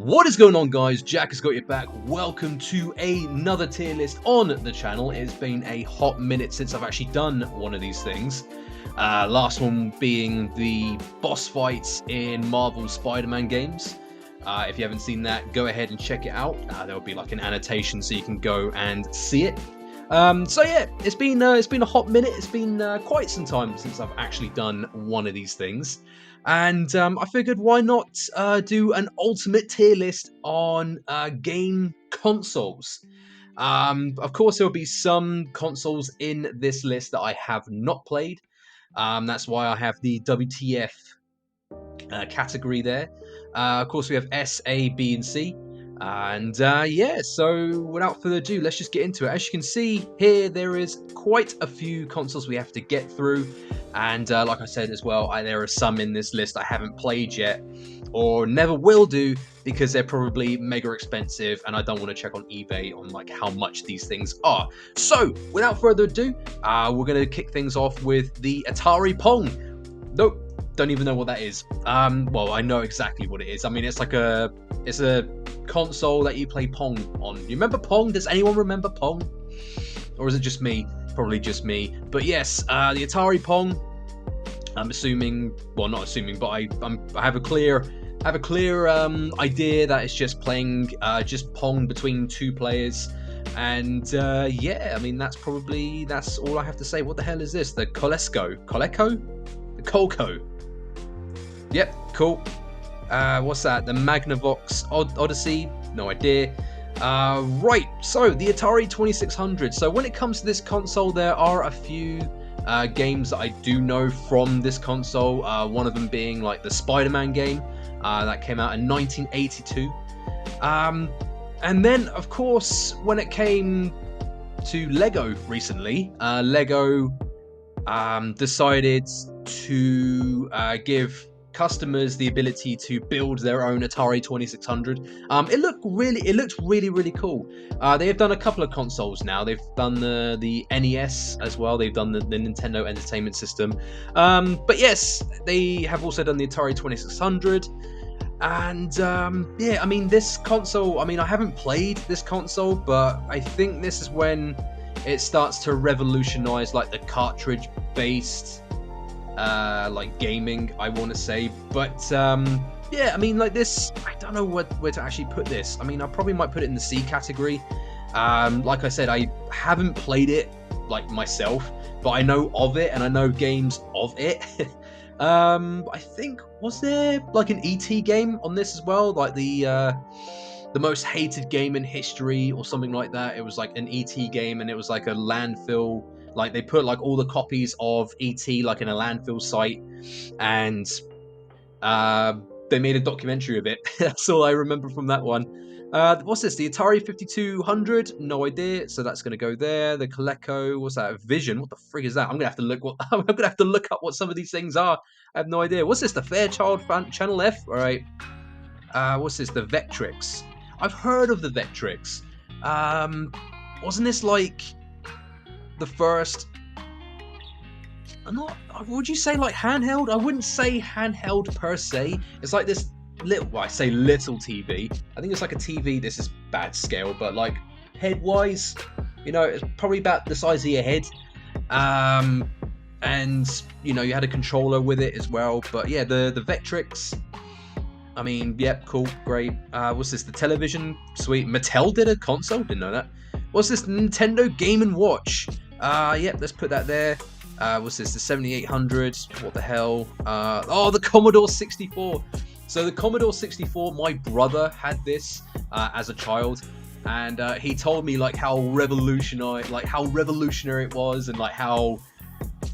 What is going on, guys? Jack has got your back. Welcome to another tier list on the channel. It's been a hot minute since I've actually done one of these things. Last one being the boss fights in Marvel Spider-Man games. If you haven't seen that, go ahead and check it out. There will be like an annotation so you can go and see it. So yeah, it's been a hot minute. It's been quite some time since I've actually done one of these things. And I figured, why not do an ultimate tier list on game consoles? Of course, there will be some consoles in this list that I have not played. That's why I have the WTF category there. Of course, we have S, A, B, and C. And yeah, so without further ado, let's just get into it. As you can see here, there is quite a few consoles we have to get through. And like I said as well, there are some in this list I haven't played yet or never will do because they're probably mega expensive and I don't want to check on eBay on like how much these things are. So without further ado, we're going to kick things off with the Atari Pong. Nope, don't even know what that is. Well, I know exactly what it is. I mean, it's a console that you play Pong on. You remember Pong? Does anyone remember Pong? Or is it just me? Probably just me. But yes, the Atari Pong. I'm assuming, well, not assuming, but I have a clear idea that it's just playing just Pong between two players. And yeah, I mean that's all I have to say. What the hell is this? The Coleco? The Colco. Yep, cool. What's that? The Magnavox Odyssey? No idea. Right, so the Atari 2600. So when it comes to this console, there are a few games that I do know from this console. One of them being like the Spider-Man game that came out in 1982. And then, of course, when it came to Lego recently, Lego decided to give customers the ability to build their own Atari 2600. It looked really cool. They have done a couple of consoles now. They've done the NES as well. They've done the Nintendo Entertainment System. But yes, they have also done the Atari 2600. And yeah, I mean this console, I haven't played this console, but I think this is when it starts to revolutionize like the cartridge based like gaming, I want to say. But yeah, I mean like this, I don't know where to actually put this. I mean, I probably might put it in the C category. Like I said, I haven't played it like myself, but I know of it and I know games of it. I think, was there like an ET game on this as well, like the most hated game in history or something like that? It was like an ET game and it was like a landfill. Like they put like all the copies of ET like in a landfill site, and they made a documentary of it. That's all I remember from that one. What's this? The Atari 5200? No idea. So that's gonna go there. The Coleco. What's that? Vision. What the frig is that? I'm gonna have to look. I'm gonna have to look up what some of these things are. I have no idea. What's this? The Fairchild Channel F. All right. What's this? The Vectrix. I've heard of the Vectrix. Wasn't this like the first, would you say like handheld? I wouldn't say handheld per se. It's like this little, well, I say little TV. I think it's like a TV. This is bad scale, but like head wise, you know, it's probably about the size of your head. And you know, you had a controller with it as well. But yeah, the Vectrix, I mean, yep, cool, great. What's this? The television, sweet. Mattel did a console, didn't know that. What's this? Nintendo Game & Watch. Yep, let's put that there. What's this? The 7800. What the hell? Oh, the Commodore 64. So the Commodore 64, my brother had this as a child, and he told me like how revolutionary it was, and like how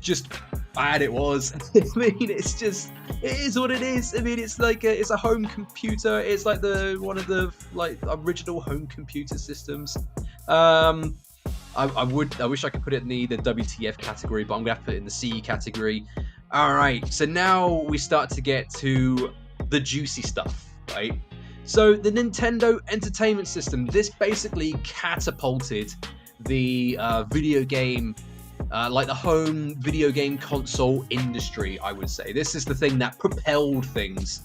just bad it was. I mean, it is what it is. I mean, it's like it's a home computer. It's like one of the like original home computer systems. I wish I could put it in the WTF category, but I'm gonna have to put it in the C category. All right, so now we start to get to the juicy stuff, right? So the Nintendo Entertainment System, this basically catapulted the video game, like the home video game console industry, I would say. This is the thing that propelled things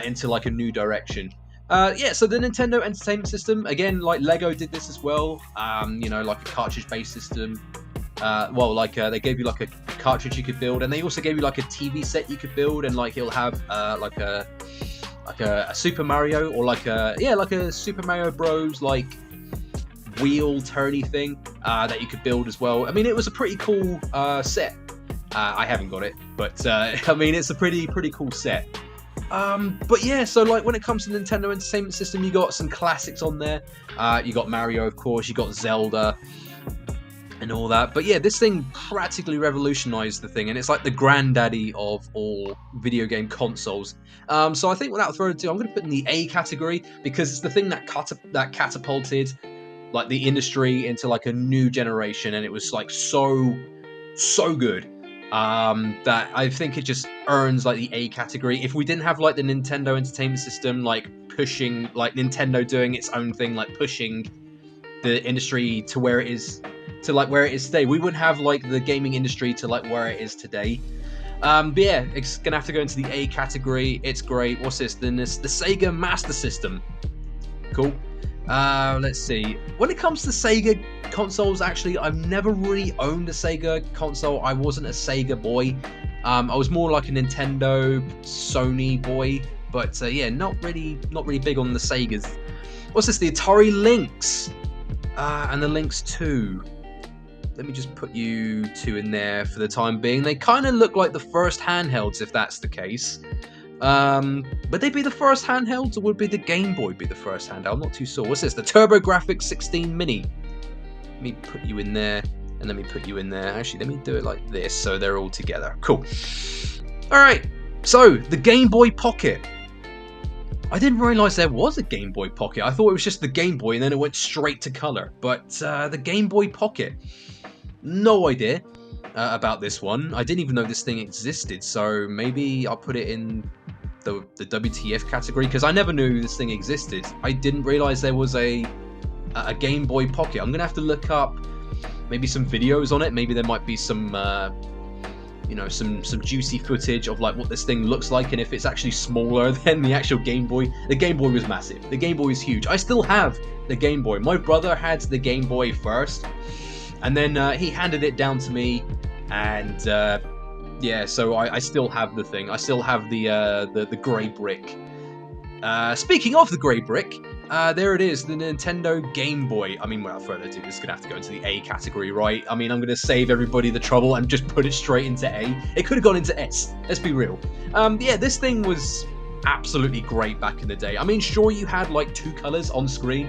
into like a new direction. Yeah, so the Nintendo Entertainment System, again, like Lego did this as well. You know, like a cartridge-based system. Well, like they gave you like a cartridge you could build, and they also gave you like a TV set you could build, and like it'll have like a Super Mario, or like a Super Mario Bros. Like wheel turny thing that you could build as well. I mean, it was a pretty cool set. I haven't got it, but I mean, it's a pretty cool set. But yeah, so like when it comes to Nintendo Entertainment System, you got some classics on there. You got Mario, of course. You got Zelda and all that. But yeah, this thing practically revolutionized the thing, and it's like the granddaddy of all video game consoles. So I think without further ado, I'm going to put in the A category, because it's the thing that catapulted like the industry into like a new generation, and it was like so good that I think it just earns like the A category. If we didn't have like the Nintendo Entertainment System like pushing, like Nintendo doing its own thing, like pushing the industry to where it is, to like where it is today, we wouldn't have like the gaming industry to like where it is today. But yeah, it's gonna have to go into the A category. It's great. What's this? Then this the Sega Master System. Cool. Let's see. When it comes to Sega consoles, actually, I've never really owned a Sega console. I wasn't a Sega boy. I was more like a Nintendo, Sony boy. But yeah, not really big on the Segas. What's this? The Atari Lynx. And the Lynx 2. Let me just put you two in there for the time being. They kind of look like the first handhelds, if that's the case. Would they be the first handhelds, or would the Game Boy be the first handheld? I'm not too sure. What's this? The TurboGrafx 16 Mini. Let me put you in there, and let me put you in there. Actually, let me do it like this, so they're all together. Cool. Alright, so the Game Boy Pocket. I didn't realise there was a Game Boy Pocket. I thought it was just the Game Boy, and then it went straight to colour. But the Game Boy Pocket. No idea about this one. I didn't even know this thing existed, so maybe I'll put it in the WTF category, because I never knew this thing existed. I didn't realise there was a Game Boy Pocket. I'm gonna have to look up maybe some videos on it. Maybe there might be some you know, some juicy footage of like what this thing looks like, and if it's actually smaller than the actual Game Boy. The Game Boy was massive. The Game Boy is huge. I still have the Game Boy. My brother had the Game Boy first, and then he handed it down to me, and yeah, so I still have the thing. I still have the grey brick. Speaking of the grey brick, there it is, the Nintendo Game Boy. I mean, without further ado, this is going to have to go into the A category, right? I mean, I'm going to save everybody the trouble and just put it straight into A. It could have gone into S, let's be real. Yeah, this thing was absolutely great back in the day. I mean, sure, you had like two colours on screen,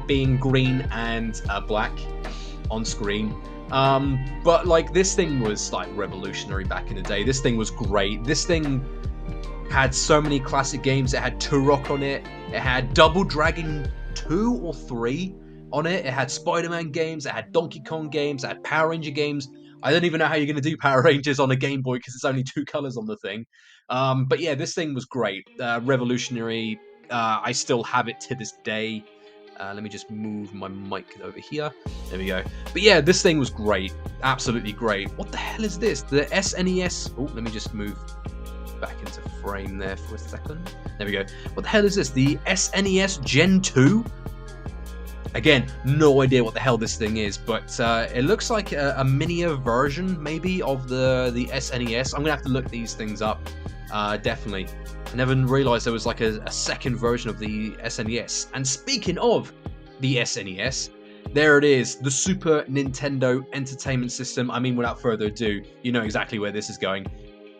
being green and black on screen. But like, this thing was like revolutionary back in the day. This thing was great. This thing had so many classic games. It had Turok on it. It had Double Dragon 2 or 3 on it. It had Spider-Man games. It had Donkey Kong games. It had Power Ranger games. I don't even know how you're going to do Power Rangers on a Game Boy, because it's only two colors on the thing. But yeah, this thing was great. Revolutionary. I still have it to this day. Let me just move my mic over here. There we go. But yeah, this thing was great. Absolutely great. What the hell is this? The SNES. Oh, let me just move back into frame there for a second. There we go. What the hell is this? The SNES Gen 2? Again, no idea what the hell this thing is, but it looks like a miniature version, maybe, of the SNES. I'm going to have to look these things up, definitely. I never realised there was like a second version of the SNES. And speaking of the SNES, there it is, the Super Nintendo Entertainment System. I mean, without further ado, you know exactly where this is going.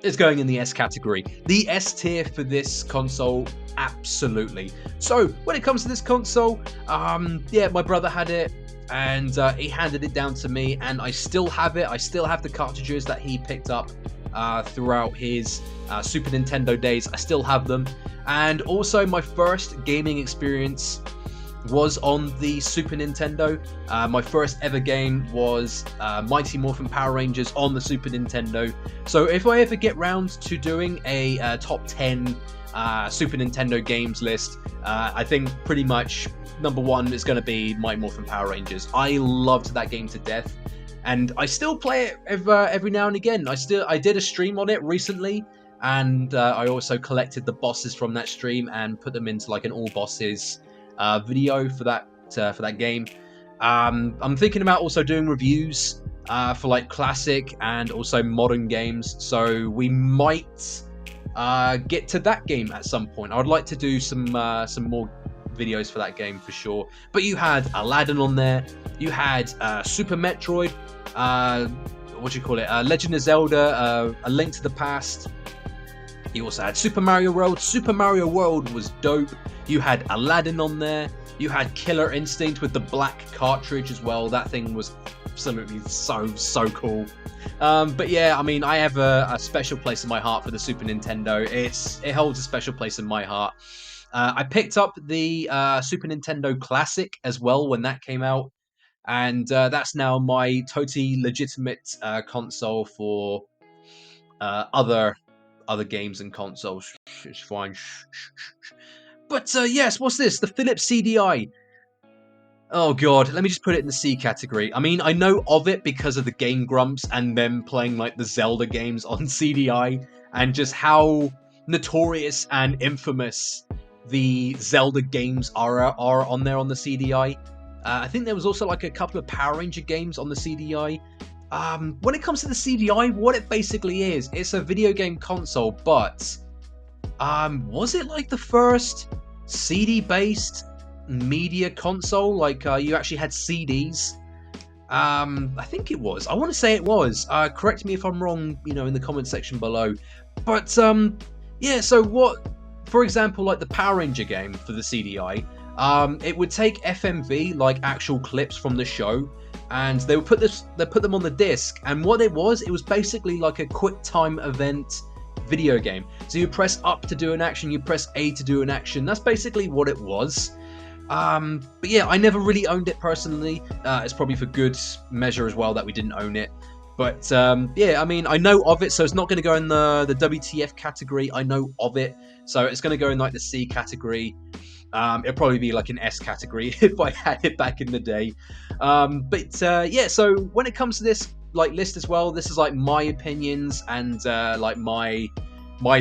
It's going in the S category. The S tier for this console, absolutely. So, when it comes to this console, yeah, my brother had it, and he handed it down to me, and I still have it. I still have the cartridges that he picked up throughout his Super Nintendo days. I still have them. And also, my first gaming experience was on the Super Nintendo. My first ever game was Mighty Morphin Power Rangers on the Super Nintendo. So if I ever get round to doing a top 10 Super Nintendo games list, I think pretty much number one is going to be Mighty Morphin Power Rangers. I loved that game to death, and I still play it every now and again. I did a stream on it recently, and I also collected the bosses from that stream and put them into like an all bosses video for that game. I'm thinking about also doing reviews for like classic and also modern games, so we might get to that game at some point. I'd like to do some more videos for that game for sure. But you had Aladdin on there, you had Super Metroid, what do you call it? Legend of Zelda, A Link to the Past. You also had Super Mario World. Super Mario World was dope. You had Aladdin on there. You had Killer Instinct with the black cartridge as well. That thing was absolutely so cool. But yeah, I mean, I have a special place in my heart for the Super Nintendo. It holds a special place in my heart. I picked up the Super Nintendo Classic as well when that came out, and that's now my totally legitimate console for other games and consoles. It's fine. But yes, what's this? The Philips CDI. Oh god, let me just put it in the C category. I mean, I know of it because of the Game Grumps and them playing like the Zelda games on CDI, and just how notorious and infamous the Zelda games are on there on the CDI. I think there was also like a couple of Power Ranger games on the CDI. When it comes to the CDI, what it basically is, it's a video game console, but was it like the first CD-based media console? Like you actually had CDs. I think it was. I want to say it was. Correct me if I'm wrong, in the comment section below. But yeah. So what? For example, like the Power Ranger game for the CDI, it would take FMV, like actual clips from the show, and they would put them on the disc. And what it was basically like a quick time event video game. So you press up to do an action, you press A to do an action. That's basically what it was. But yeah, I never really owned it personally. It's probably for good measure as well that we didn't own it. But yeah, I mean, I know of it, so it's not going to go in the WTF category. I know of it, so it's going to go in like the C category. It'll probably be like an S category if I had it back in the day. But yeah, so when it comes to this like list as well, this is like my opinions and like my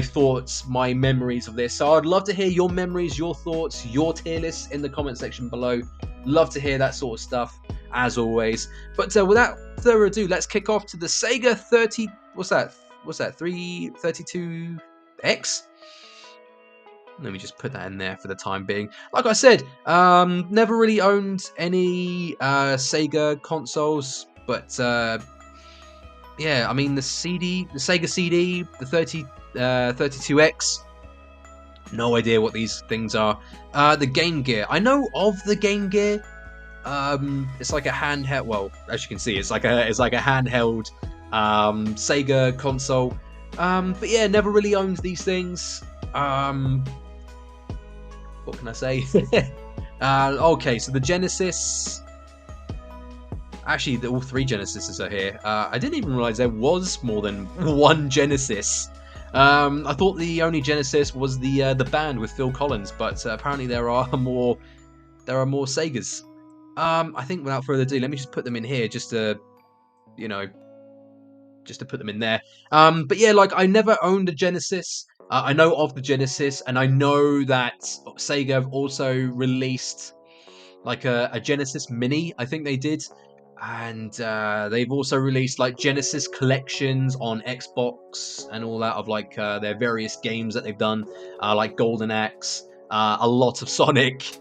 thoughts, my memories of this. So I'd love to hear your memories, your thoughts, your tier lists in the comment section below. Love to hear that sort of stuff, as always. But without further ado, let's kick off to the Sega 30. What's that? 332X? Let me just put that in there for the time being. Like I said, never really owned any Sega consoles, but yeah, I mean the Sega CD, the 32X. No idea what these things are. The Game Gear. I know of the Game Gear. It's like a handheld. Well, as you can see, it's like a handheld Sega console. But yeah, never really owned these things. What can I say? Okay, so the Genesis. Actually, all three Genesises are here. I didn't even realize there was more than one Genesis. I thought the only Genesis was the band with Phil Collins, but apparently there are more Segas. I think without further ado, let me just put them in here, just to put them in there. But yeah, like I never owned a Genesis. I know of the Genesis, and I know that Sega have also released like a Genesis Mini. I think they did. And they've also released like Genesis collections on Xbox and all that of like their various games that they've done, like Golden Axe, a lot of Sonic,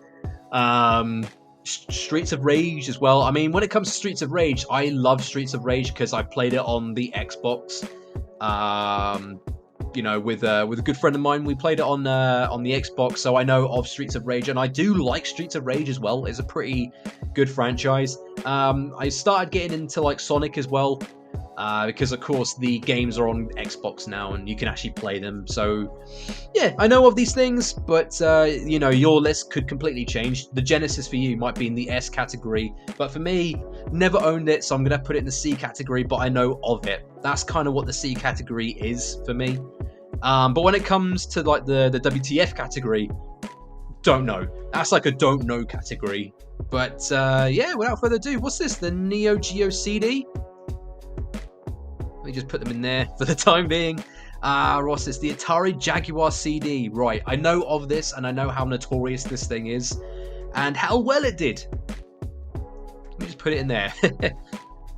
Streets of Rage as well. I mean, when it comes to Streets of Rage, I love Streets of Rage because I played it on the Xbox. With a good friend of mine, we played it on the Xbox, so I know of Streets of Rage, and I do like Streets of Rage as well. It's a pretty good franchise. I started getting into like Sonic as well, because of course the games are on Xbox now, and you can actually play them. So yeah, I know of these things, but your list could completely change. The Genesis for you might be in the S category, but for me, never owned it, so I'm gonna put it in the C category. But I know of it. That's kind of what the C category is for me. But when it comes to like the WTF category, don't know. That's like a don't know category. But yeah, without further ado, what's this? The Neo Geo CD? Let me just put them in there for the time being. Ross, it's the Atari Jaguar CD. Right, I know of this, and I know how notorious this thing is, and how well it did. Let me just put it in there.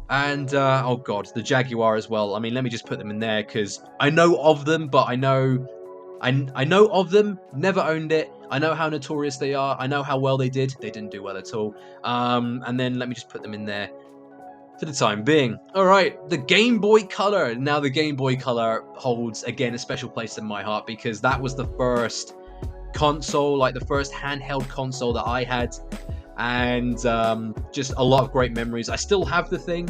And, oh god, the Jaguar as well. I mean, let me just put them in there, because I know of them, but I know of them, never owned it. I know how notorious they are. I know how well they did. They didn't do well at all. And then let me just put them in there for the time being. Alright, the Game Boy Color. Now, the Game Boy Color holds, again, a special place in my heart, because that was the first console, like the first handheld console that I had. And just a lot of great memories. I still have the thing.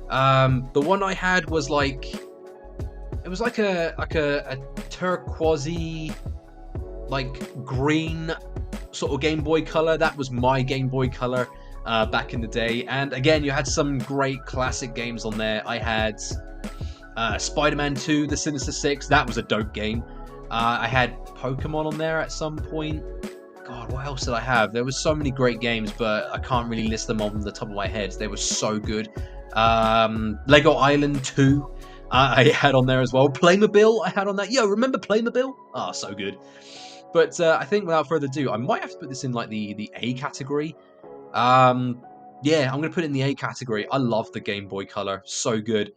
The one I had was like, it was like a turquoisey, like green sort of Game Boy Color. That was my Game Boy Color back in the day. And again, you had some great classic games on there. I had Spider-Man 2, The Sinister Six. That was a dope game. I had Pokemon on there at some point. God, what else did I have? There was so many great games, but I can't really list them on the top of my head. They were so good. Lego Island 2, I had on there as well. Playmobil, I had on that. Yo, remember Playmobil? Oh, so good. But I think without further ado, I might have to put this in like the A category. Yeah, I'm going to put it in the A category. I love the Game Boy Color. So good.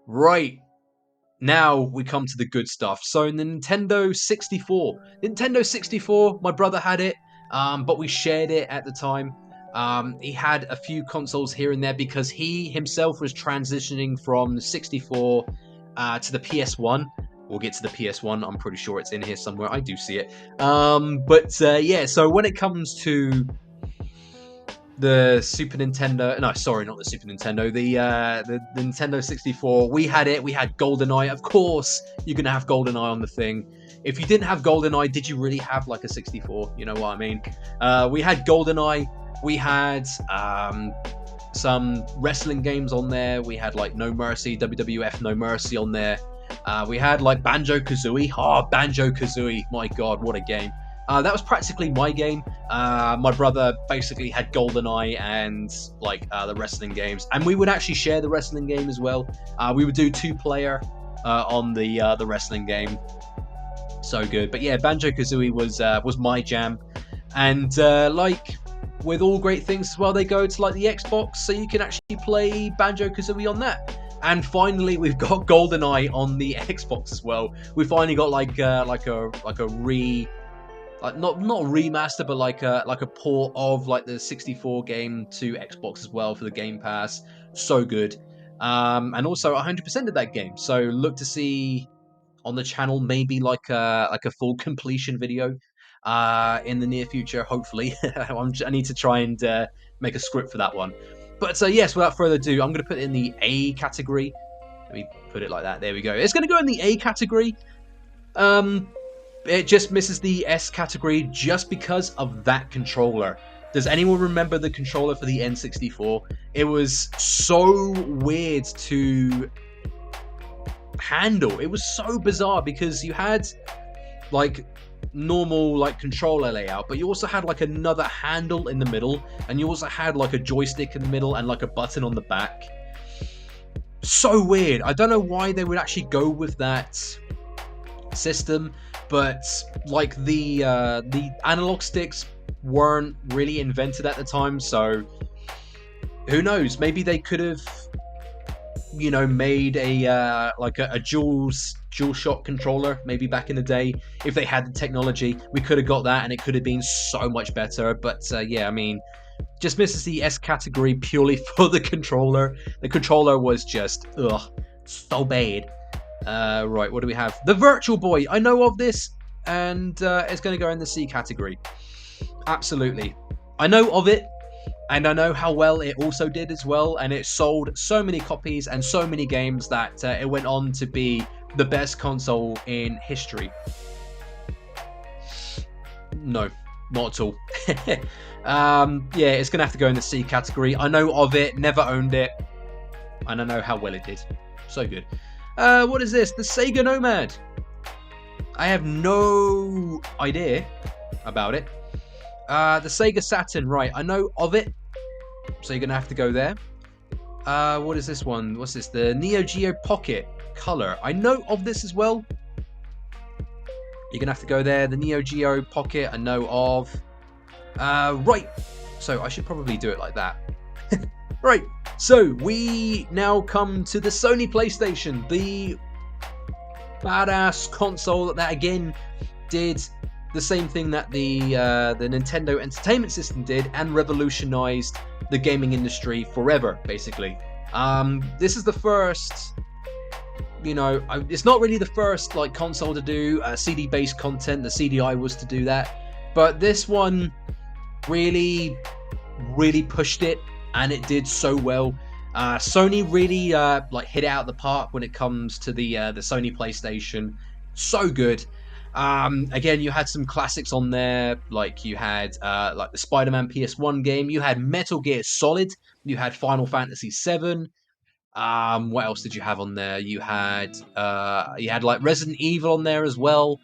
Right. Now we come to the good stuff. So the Nintendo 64. Nintendo 64, my brother had it, but we shared it at the time. He had a few consoles here and there because he himself was transitioning from the 64 to the PS1. We'll get to the PS1. I'm pretty sure it's in here somewhere. I do see it. Yeah, so when it comes to the Super Nintendo, no, sorry, not the Super Nintendo, the Nintendo 64, we had it. We had GoldenEye. Of course, you're gonna have GoldenEye on the thing. If you didn't have GoldenEye, did you really have like a 64? You know what I mean? We had GoldenEye. We had some wrestling games on there. We had like No Mercy, WWF No Mercy on there. We had like Banjo-Kazooie. Oh, Banjo-Kazooie. My God, what a game. That was practically my game. My brother basically had GoldenEye and like the wrestling games, and we would actually share the wrestling game as well. We would do 2-player on the wrestling game. So good. But yeah, Banjo-Kazooie was my jam, and like with all great things as well, they go to like the Xbox, so you can actually play Banjo-Kazooie on that. And finally, we've got GoldenEye on the Xbox as well. We finally got like a not a remaster, but like a port of like the 64 game to Xbox as well for the Game Pass. So good. And also 100% of that game. So look to see on the channel maybe like a full completion video in the near future, hopefully. I need to try and make a script for that one. But yes, without further ado, I'm going to put it in the A category. Let me put it like that. There we go. It's going to go in the A category. It just misses the S category just because of that controller. Does anyone remember the controller for the N64? It was so weird to handle. It was so bizarre because you had like normal like controller layout, but you also had like another handle in the middle, and you also had like a joystick in the middle and like a button on the back. So weird. I don't know why they would actually go with that system, but like the analog sticks weren't really invented at the time, so who knows? Maybe they could have, you know, made a like a dual shot controller maybe back in the day. If they had the technology, we could have got that, and it could have been so much better. But yeah, I mean, just misses the S category purely for the controller. The controller was just so bad. Right, what do we have? The Virtual Boy. I know of this, and it's going to go in the C category. Absolutely. I know of it, and I know how well it also did as well, and it sold so many copies and so many games that it went on to be the best console in history. No, not at all. Yeah, it's going to have to go in the C category. I know of it, never owned it, and I know how well it did. So good. What is this? The Sega Nomad. I have no idea about it. The Sega Saturn, right, I know of it, so you're going to have to go there. What is this one? What's this? The Neo Geo Pocket Color. I know of this as well. You're gonna have to go there. The Neo Geo Pocket, I know of. Right. So I should probably do it like that. Right. So we now come to the Sony PlayStation, the badass console that again did the same thing that the Nintendo Entertainment System did and revolutionized the gaming industry forever, basically. This is the first, you know, it's not really the first like console to do CD-based content. The CDI was to do that, but this one really pushed it, and it did so well. Sony really like hit it out of the park when it comes to the Sony PlayStation. So good. Again, you had some classics on there, like you had like the Spider-Man PS1 game. You had Metal Gear Solid. You had Final Fantasy VII. What else did you have on there? You had like Resident Evil on there as well.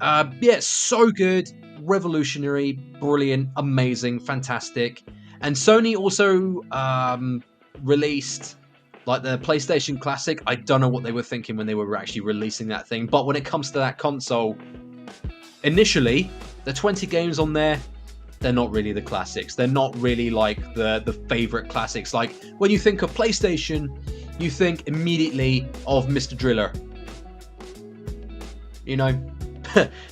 Yeah, so good, revolutionary, brilliant, amazing, fantastic. And Sony also released like the PlayStation Classic. I don't know what they were thinking when they were actually releasing that thing, but when it comes to that console, initially, the 20 games on there, they're not really the classics. They're not really like the favorite classics. Like when you think of PlayStation, you think immediately of Mr. Driller. You know?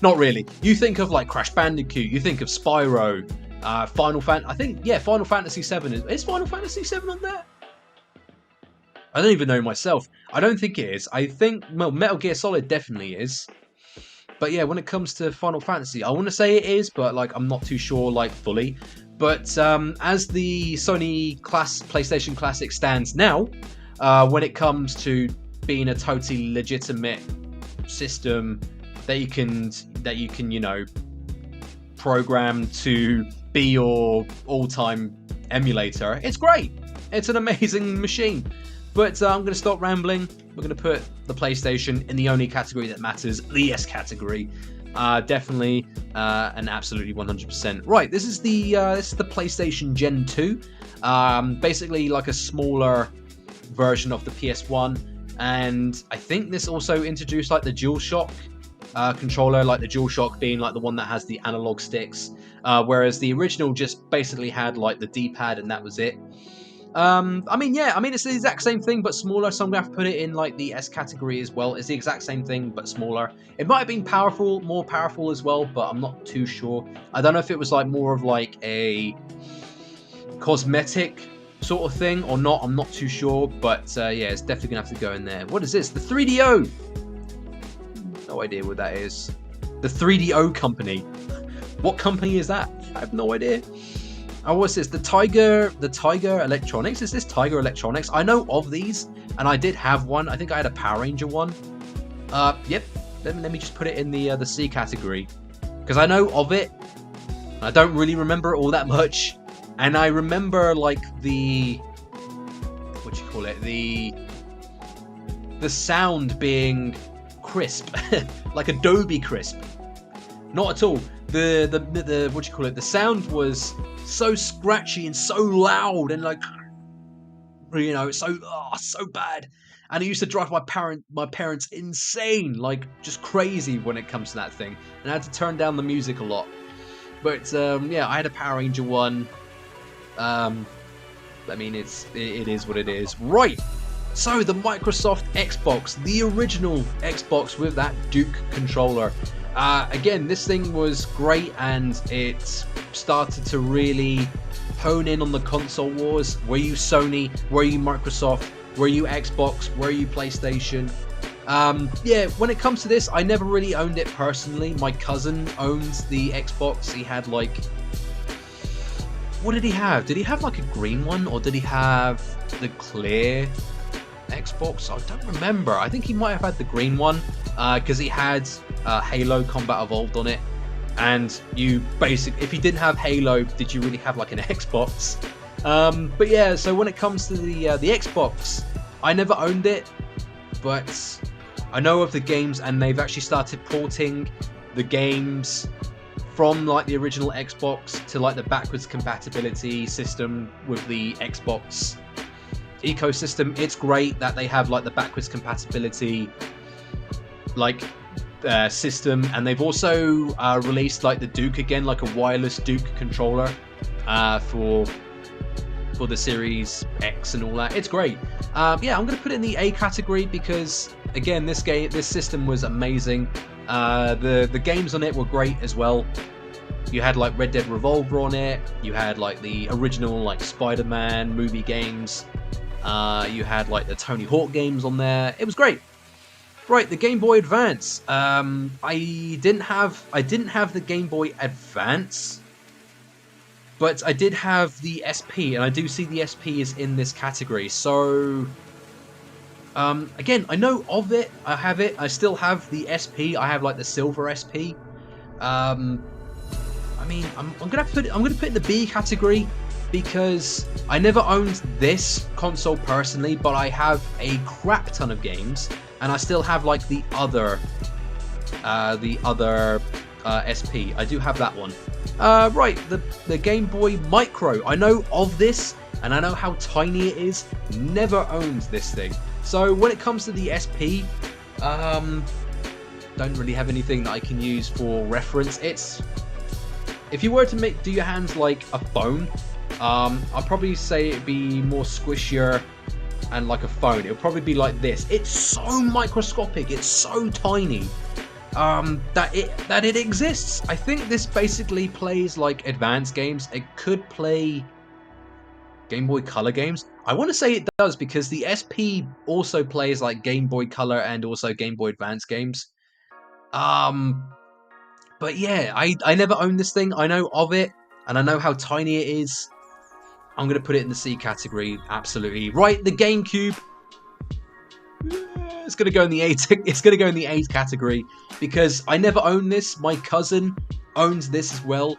Not really. You think of like Crash Bandicoot, you think of Spyro, Final Fantasy. I think, yeah, Final Fantasy VII is Final Fantasy VII on there? I don't even know myself. I don't think it is. I think, well, Metal Gear Solid definitely is. But yeah, when it comes to Final Fantasy, I want to say it is, but like I'm not too sure like fully. But as the Sony PlayStation Classic stands now, when it comes to being a totally legitimate system that you can, you know, program to be your all-time emulator, it's great. It's an amazing machine. But I'm going to stop rambling. We're going to put the PlayStation in the only category that matters, the S category. Definitely and absolutely 100%. Right, this is the PlayStation Gen 2. Basically like a smaller version of the PS1. And I think this also introduced like the DualShock controller, like the DualShock being like the one that has the analog sticks, whereas the original just basically had like the D-pad and that was it. I mean, it's the exact same thing but smaller, so I'm gonna have to put it in like the S category as well. It's the exact same thing but smaller. It might have been more powerful as well, but I'm not too sure. I don't know if it was like more of like a cosmetic sort of thing or not. I'm not too sure, but yeah, it's definitely gonna have to go in there. What is this? The 3DO. No idea what that is. The 3DO company. What company is that? I have no idea. Oh, what's this? The Tiger Electronics? Is this Tiger Electronics? I know of these, and I did have one. I think I had a Power Ranger one. Yep. Let me just put it in the C category. Because I know of it. I don't really remember it all that much. And I remember, like, the sound being crisp. Like Adobe crisp. Not at all. The sound was so scratchy and so loud and like, you know, so bad. And it used to drive my parents insane, like just crazy when it comes to that thing. And I had to turn down the music a lot. But yeah, I had a Power Ranger one. I mean, it is what it is. Right. So the Microsoft Xbox, the original Xbox with that Duke controller. Again, this thing was great, and it started to really hone in on the console wars. Were you Sony? Were you Microsoft? Were you Xbox? Were you PlayStation? Yeah, when it comes to this, I never really owned it personally. My cousin owns the Xbox. He had like... What did he have? Did he have like a green one, or did he have the clear Xbox? I don't remember. I think he might have had the green one, because he had Halo Combat Evolved on it. And you basically, if you didn't have Halo, did you really have like an Xbox? But yeah, so when it comes to the Xbox, I never owned it, but I know of the games, and they've actually started porting the games from like the original Xbox to like the backwards compatibility system with the Xbox ecosystem. It's great that they have like the backwards compatibility like system, and they've also released like the Duke again, like a wireless Duke controller for the Series X and all that. It's great. Yeah, I'm gonna put it in the A category because again, this system was amazing. The games on it were great as well. You had like Red Dead Revolver on it. You had like the original like Spider-Man movie games. You had like the Tony Hawk games on there. It was great. Right, the Game Boy Advance. I didn't have the Game Boy Advance, but I did have the SP, and I do see the SP is in this category. So, again, I know of it. I have it. I still have the SP. I have like the silver SP. I mean, I'm gonna put it in the B category because I never owned this console personally, but I have a crap ton of games, and I still have like the other SP. I do have that one. Right, the Game Boy Micro. I know of this, and I know how tiny it is. Never owned this thing. So when it comes to the SP, don't really have anything that I can use for reference. It's, if you were to do your hands like a phone, I'll probably say it'd be more squishier and like a phone. It'll probably be like this. It's so microscopic. It's so tiny. That it exists. I think this basically plays like advanced games. It could play Game Boy Color games. I want to say it does because the SP also plays like Game Boy Color and also Game Boy Advance games. But yeah, I never owned this thing. I know of it, and I know how tiny it is. I'm gonna put it in the C category. Absolutely right. The GameCube. It's gonna go in the A. It's gonna go in the A category because I never owned this. My cousin owns this as well.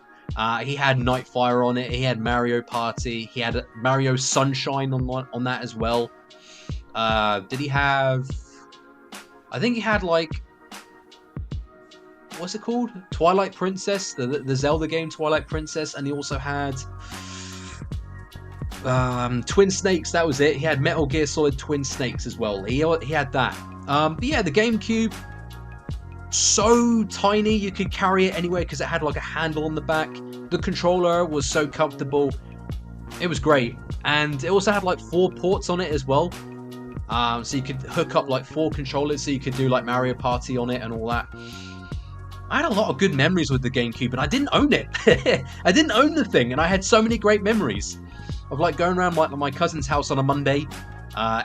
He had Nightfire on it. He had Mario Party. He had Mario Sunshine on that as well. Did he have? I think he had like, what's it called? Twilight Princess, the Zelda game Twilight Princess, and he also had Twin Snakes. That was it. He had Metal Gear Solid Twin Snakes as well. He had that. But yeah, the GameCube, so tiny you could carry it anywhere because it had like a handle on the back. The controller was so comfortable. It was great, and it also had like 4 ports on it as well. So you could hook up like 4 controllers, so you could do like Mario Party on it and all that. I had a lot of good memories with the GameCube, and I didn't own it. I didn't own the thing, and I had so many great memories of like going around like my cousin's house on a Monday.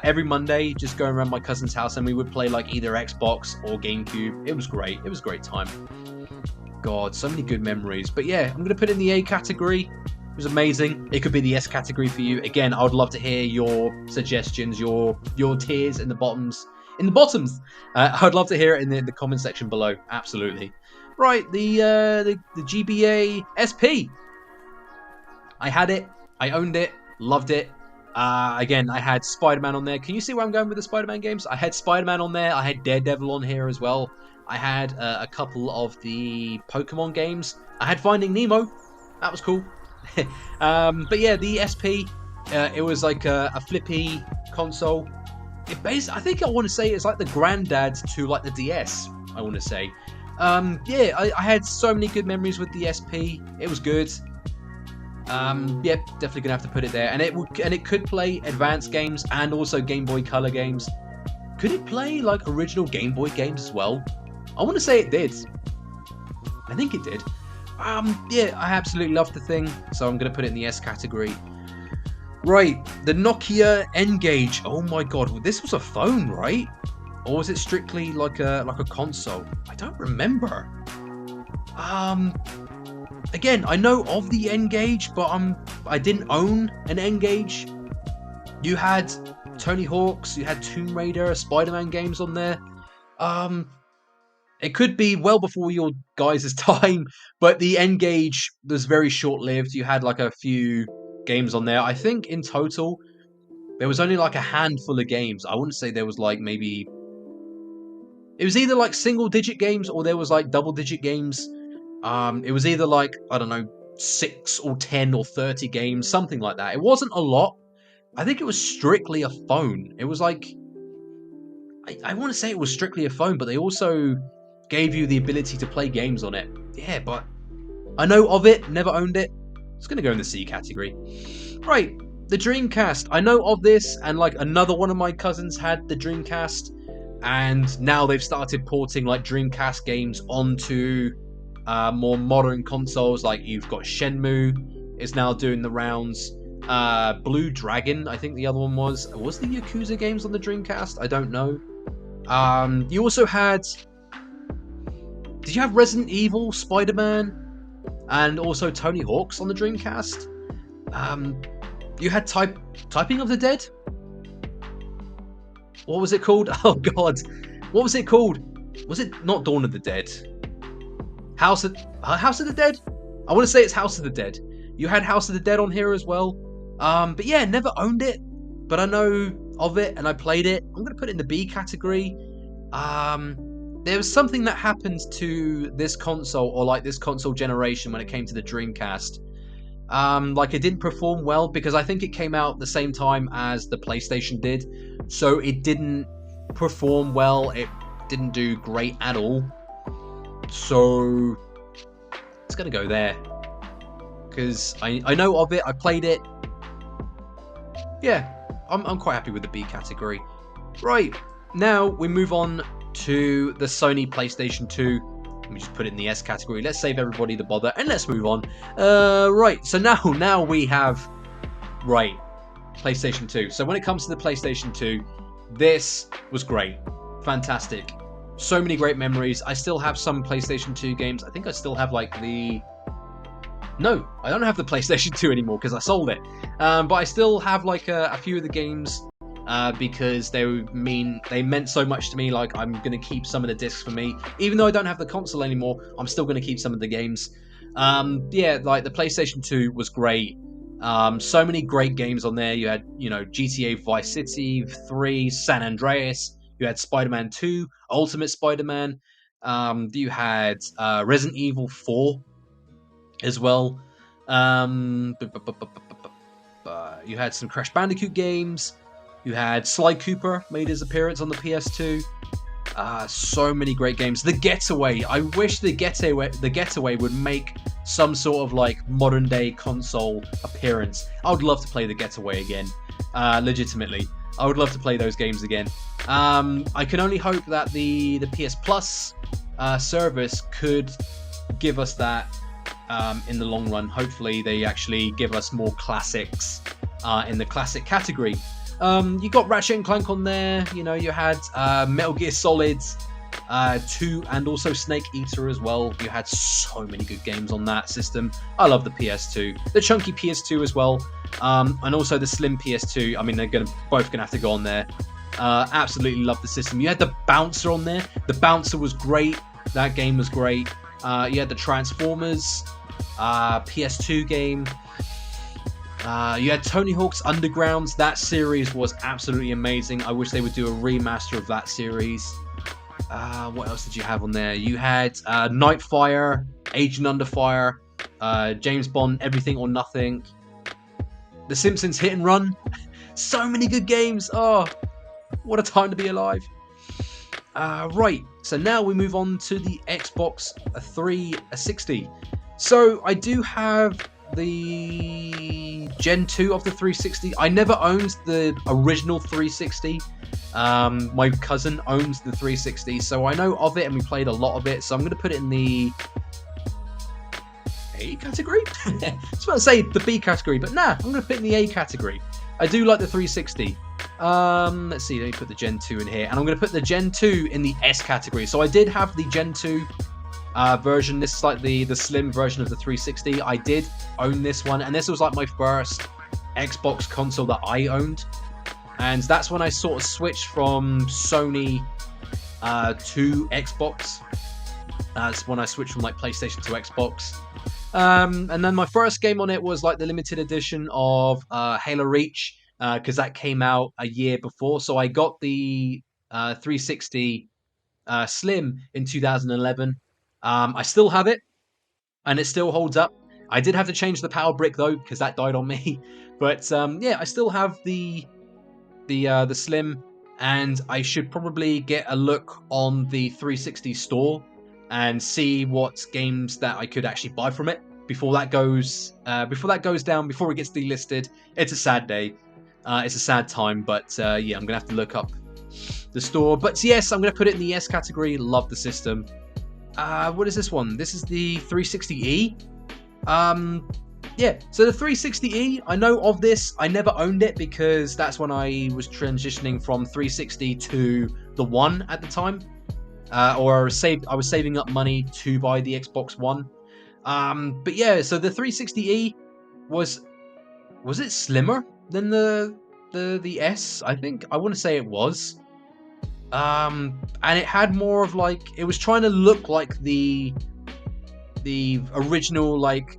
Every Monday, just going around my cousin's house, and we would play like either Xbox or GameCube. It was great. It was a great time. God, so many good memories. But yeah, I'm gonna put it in the A category. It was amazing. It could be the S category for you. Again, I would love to hear your suggestions, your tiers in the bottoms. I'd love to hear it in the comment section below. Absolutely. Right, the GBA SP. I had it. I owned it. Loved it. Again, I had Spider-Man on there. Can you see where I'm going with the Spider-Man games? I had Spider-Man on there. I had Daredevil on here as well. I had a couple of the Pokemon games. I had Finding Nemo. That was cool. But yeah, the SP, it was like a flippy console. I think I want to say it's like the granddad to like the DS, I want to say. Yeah, I had so many good memories with the SP. It was good. Yeah, definitely gonna have to put it there. And it could play advanced games and also Game Boy Color games. Could it play like original Game Boy games as well? I want to say it did. I think it did. Yeah, I absolutely loved the thing, so I'm gonna put it in the S category. Right, the Nokia N-Gage. Oh my god, this was a phone, right? Or was it strictly like a console? I don't remember. Again, I know of the N-Gage, but I didn't own an N-Gage. You had Tony Hawk's, you had Tomb Raider, Spider-Man games on there. It could be well before your guys' time, but the N-Gage was very short-lived. You had like a few games on there. I think in total, there was only like a handful of games. I wouldn't say there was like maybe... It was either like single-digit games or there was like double-digit games. It was either like, I don't know, 6 or 10 or 30 games, something like that. It wasn't a lot, I think it was strictly a phone. It was like, I want to say it was strictly a phone, but they also gave you the ability to play games on it. Yeah, but I know of it, never owned it. It's going to go in the C category. Right, the Dreamcast. I know of this, and like another one of my cousins had the Dreamcast, and now they've started porting like Dreamcast games onto more modern consoles. Like you've got Shenmue is now doing the rounds. Blue Dragon, I think the other one was. Was the Yakuza games on the Dreamcast? I don't know. You also had. Did you have Resident Evil, Spider-Man, and also Tony Hawk's on the Dreamcast? You had Typing of the Dead. What was it called? Oh God, what was it called? Was it not Dawn of the Dead? House of the Dead? I want to say it's House of the Dead. You had House of the Dead on here as well. But yeah, never owned it, but I know of it and I played it. I'm gonna put it in the B category. There was something that happened to this console, or like this console generation, when it came to the Dreamcast. Like it didn't perform well because I think it came out the same time as the PlayStation did, so it didn't perform well. It didn't do great at all. So it's gonna go there because I know of it. I played it. Yeah, I'm quite happy with the B category. Right, now we move on to the Sony PlayStation 2. Let me just put it in the S category. Let's save everybody the bother and let's move on. Right, so now we have, right, PlayStation 2. So when it comes to the PlayStation 2, this was great. Fantastic. So many great memories. I still have some PlayStation 2 games. I think I still have like the... No, I don't have the PlayStation 2 anymore because I sold it. But I still have like a few of the games because they meant so much to me. Like I'm gonna keep some of the discs for me, even though I don't have the console anymore. I'm still gonna keep some of the games. Yeah, like the PlayStation 2 was great. So many great games on there. You had, GTA Vice City 3, San Andreas. You had Spider-Man 2, Ultimate Spider-Man. You had Resident Evil 4 as well. You had some Crash Bandicoot games. You had Sly Cooper made his appearance on the PS2. So many great games. The Getaway. I wish the Getaway would make some sort of like modern day console appearance. I would love to play the Getaway again. Legitimately, I would love to play those games again. I can only hope that the PS Plus service could give us that in the long run. Hopefully, they actually give us more classics in the classic category. You got Ratchet and Clank on there. You had Metal Gear Solid 2 and also Snake Eater as well. You had so many good games on that system. I love the PS2, the chunky PS2 as well, and also the slim PS2. I mean, they're both gonna have to go on there. Absolutely love the system. You had the Bouncer on there. The Bouncer was great. That game was great. You had the Transformers PS2 game. You had Tony Hawk's Undergrounds. That series was absolutely amazing. I wish they would do a remaster of that series. What else did you have on there? You had Nightfire, Agent Under Fire, James Bond, Everything or Nothing, The Simpsons Hit and Run. So many good games. Oh, what a time to be alive. Right, so now we move on to the Xbox 360. So I do have the Gen 2 of the 360. I never owned the original 360. My cousin owns the 360, so I know of it and we played a lot of it. So I'm going to put it in the A category? I was about to say the B category, but nah, I'm going to put it in the A category. I do like the 360. Let's see, let me put the Gen 2 in here, and I'm going to put the Gen 2 in the S category. So I did have the Gen 2 version. This is like the slim version of the 360. I did own this one, and this was like my first Xbox console that I owned, and that's when I sort of switched from Sony to Xbox. That's when I switched from like PlayStation to Xbox. And then my first game on it was like the limited edition of Halo Reach, because that came out a year before. So I got the 360 Slim in 2011. I still have it, and it still holds up. I did have to change the power brick though, because that died on me. But yeah, I still have the Slim, and I should probably get a look on the 360 store and see what games that I could actually buy from it before that goes down, before it gets delisted. It's a sad day. It's a sad time, but yeah, I'm gonna have to look up the store. But yes, I'm gonna put it in the yes category. Love the system. What is this one? This is the 360E. Yeah, so the 360E, I know of this. I never owned it because that's when I was transitioning from 360 to the One at the time. Or I was saving up money to buy the Xbox One. But yeah, so the 360E was it slimmer than the S? I think I want to say it was. And it had more of like, it was trying to look like the original, like,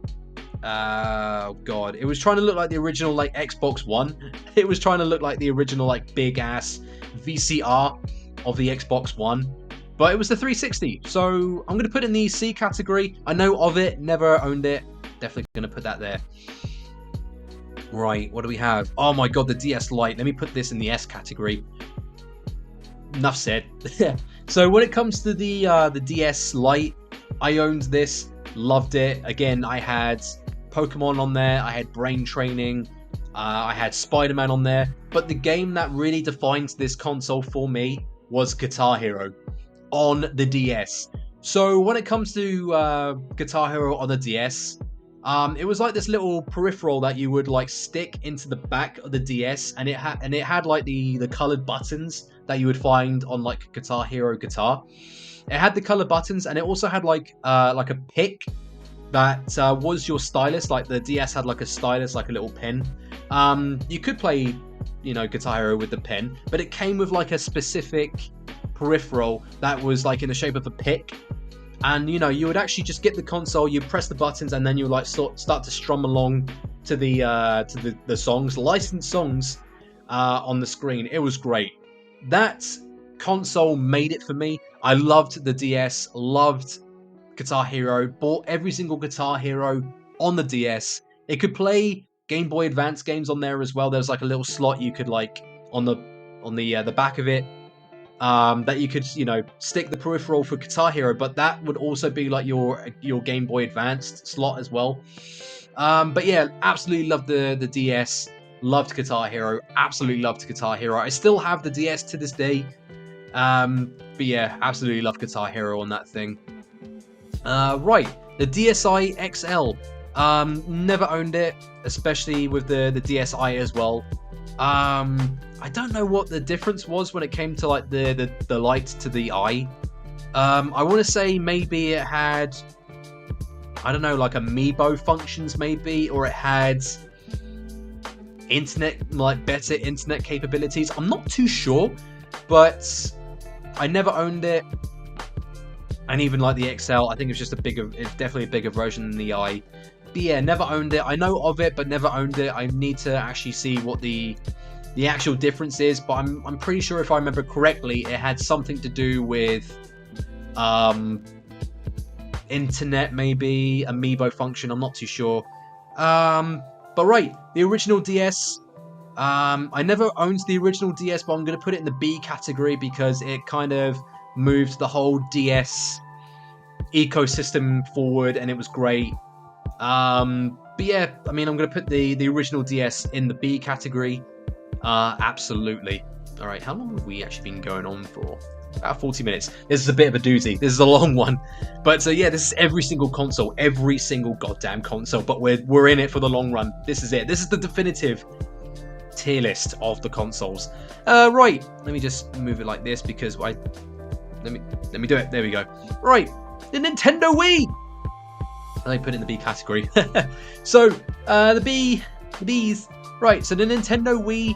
God, it was trying to look like the original like Xbox One. It was trying to look like the original like big ass VCR of the Xbox One. But it was the 360, so I'm going to put it in the C category. I know of it, never owned it. Definitely going to put that there. Right, what do we have? Oh my god, the DS Lite. Let me put this in the S category. Enough said. So when it comes to the DS Lite, I owned this, loved it. Again, I had Pokemon on there, I had Brain Training, I had Spider-Man on there. But the game that really defines this console for me was Guitar Hero on the DS. So when it comes to Guitar Hero on the DS, it was like this little peripheral that you would like stick into the back of the DS, and it had like the colored buttons that you would find on like Guitar Hero guitar. It had the colored buttons, and it also had like a pick that was your stylus. Like the DS had like a stylus, like a little pen. You could play, Guitar Hero with the pen, but it came with like a specific peripheral that was like in the shape of a pick. And you would actually just get the console, you press the buttons, and then you like start to strum along to the songs, licensed songs, on the screen. It was great. That console made it for me. I loved the DS, loved Guitar Hero, bought every single Guitar Hero on the DS. It could play Game Boy Advance games on there as well. There was like a little slot you could like on the back of it. That you could, stick the peripheral for Guitar Hero, but that would also be like your Game Boy Advanced slot as well. But yeah, absolutely loved the DS, loved Guitar Hero, absolutely loved Guitar Hero. I still have the DS to this day. But yeah, absolutely love Guitar Hero on that thing. Right, the DSi XL. Never owned it, especially with the DSi as well. I don't know what the difference was when it came to like the light to the eye. I want to say maybe it had, I don't know, like amiibo functions maybe, or it had better internet capabilities. I'm not too sure, but I never owned it. And even like the XL, I think it's definitely a bigger version than the i. But yeah, never owned it. I know of it, but never owned it. I need to actually see what the actual difference is, but I'm pretty sure if I remember correctly, it had something to do with internet, maybe amiibo function. I'm not too sure. But right, the original DS. I never owned the original DS, but I'm going to put it in the B category because it kind of moved the whole DS ecosystem forward, and it was great. But yeah, I mean, I'm going to put the original DS in the B category. Absolutely. All right, how long have we actually been going on for? About 40 minutes. This is a bit of a doozy. This is a long one. But yeah, this is every single console, every single goddamn console, but we're in it for the long run. This is it. This is the definitive tier list of the consoles. Right, let me just move it like this because let me do it. There we go. Right, the Nintendo Wii. Let me put it in the B category. So, the B's. Right, so the Nintendo Wii,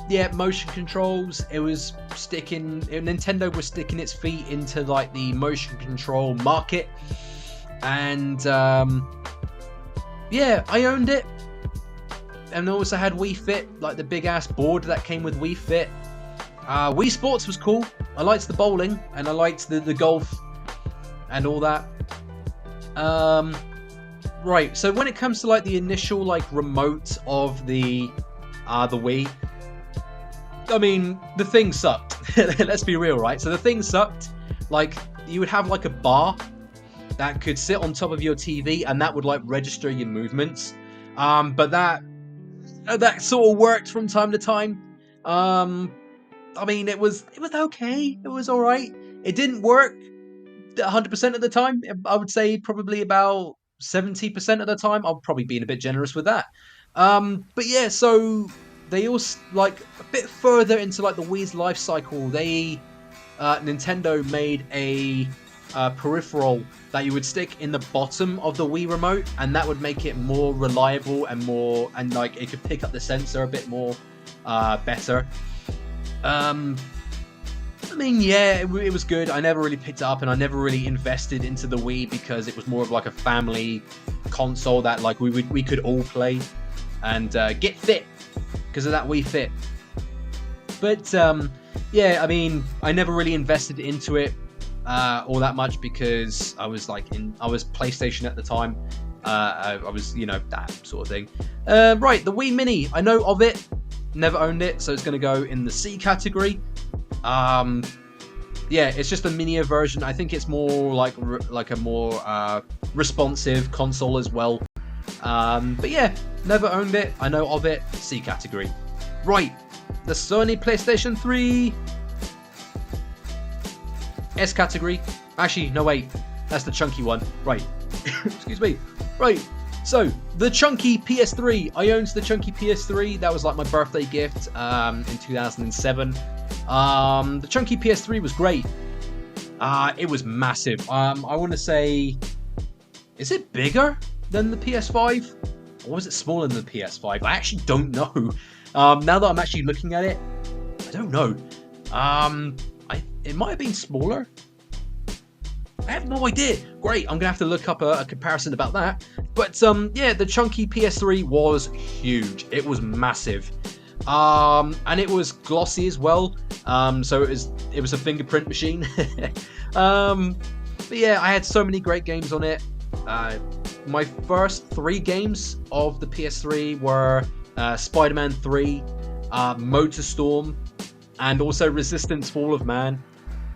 yeah, motion controls. Nintendo was sticking its feet into like the motion control market, and yeah, I owned it. And I also had Wii Fit, like the big ass board that came with Wii Fit. Wii Sports was cool. I liked the bowling, and I liked the golf and all that. Right, so when it comes to like the initial like remote of the Wii, I mean, the thing sucked. Let's be real, right? So the thing sucked. Like, you would have like a bar that could sit on top of your TV, and that would like register your movements. But that sort of worked from time to time. I mean, it was okay. It was all right. It didn't work 100% of the time. I would say probably about 70% of the time. I'll probably being a bit generous with that. But yeah, so they also like a bit further into like the Wii's life cycle. Nintendo made a peripheral that you would stick in the bottom of the Wii remote, and that would make it more reliable and like it could pick up the sensor a bit more better. I mean, yeah, it was good. I never really picked it up, and I never really invested into the Wii because it was more of like a family console that like we could all play and get fit because of that Wii Fit. But yeah, I mean, I never really invested into it all that much because I was PlayStation at the time. I was, that sort of thing. Right, the Wii Mini. I know of it. Never owned it, so it's going to go in the C category. Yeah, it's just a minier version. I think it's more like a more responsive console as well. But yeah, never owned it. I know of it. C category. Right, the Sony PlayStation 3 S category. Actually, no wait, that's the chunky one. Right, excuse me. Right. So, the chunky PS3. I owned the chunky PS3. That was like my birthday gift in 2007. The chunky PS3 was great. It was massive. I want to say, is it bigger than the PS5? Or was it smaller than the PS5? I actually don't know. Now that I'm actually looking at it, I don't know. It might have been smaller. I have no idea. Great, I'm gonna have to look up a comparison about that. But yeah, the chunky PS3 was huge. It was massive, and it was glossy as well. So it was a fingerprint machine. But yeah, I had so many great games on it. My first 3 games of the PS3 were Spider-Man 3, MotorStorm, and also Resistance: Fall of Man.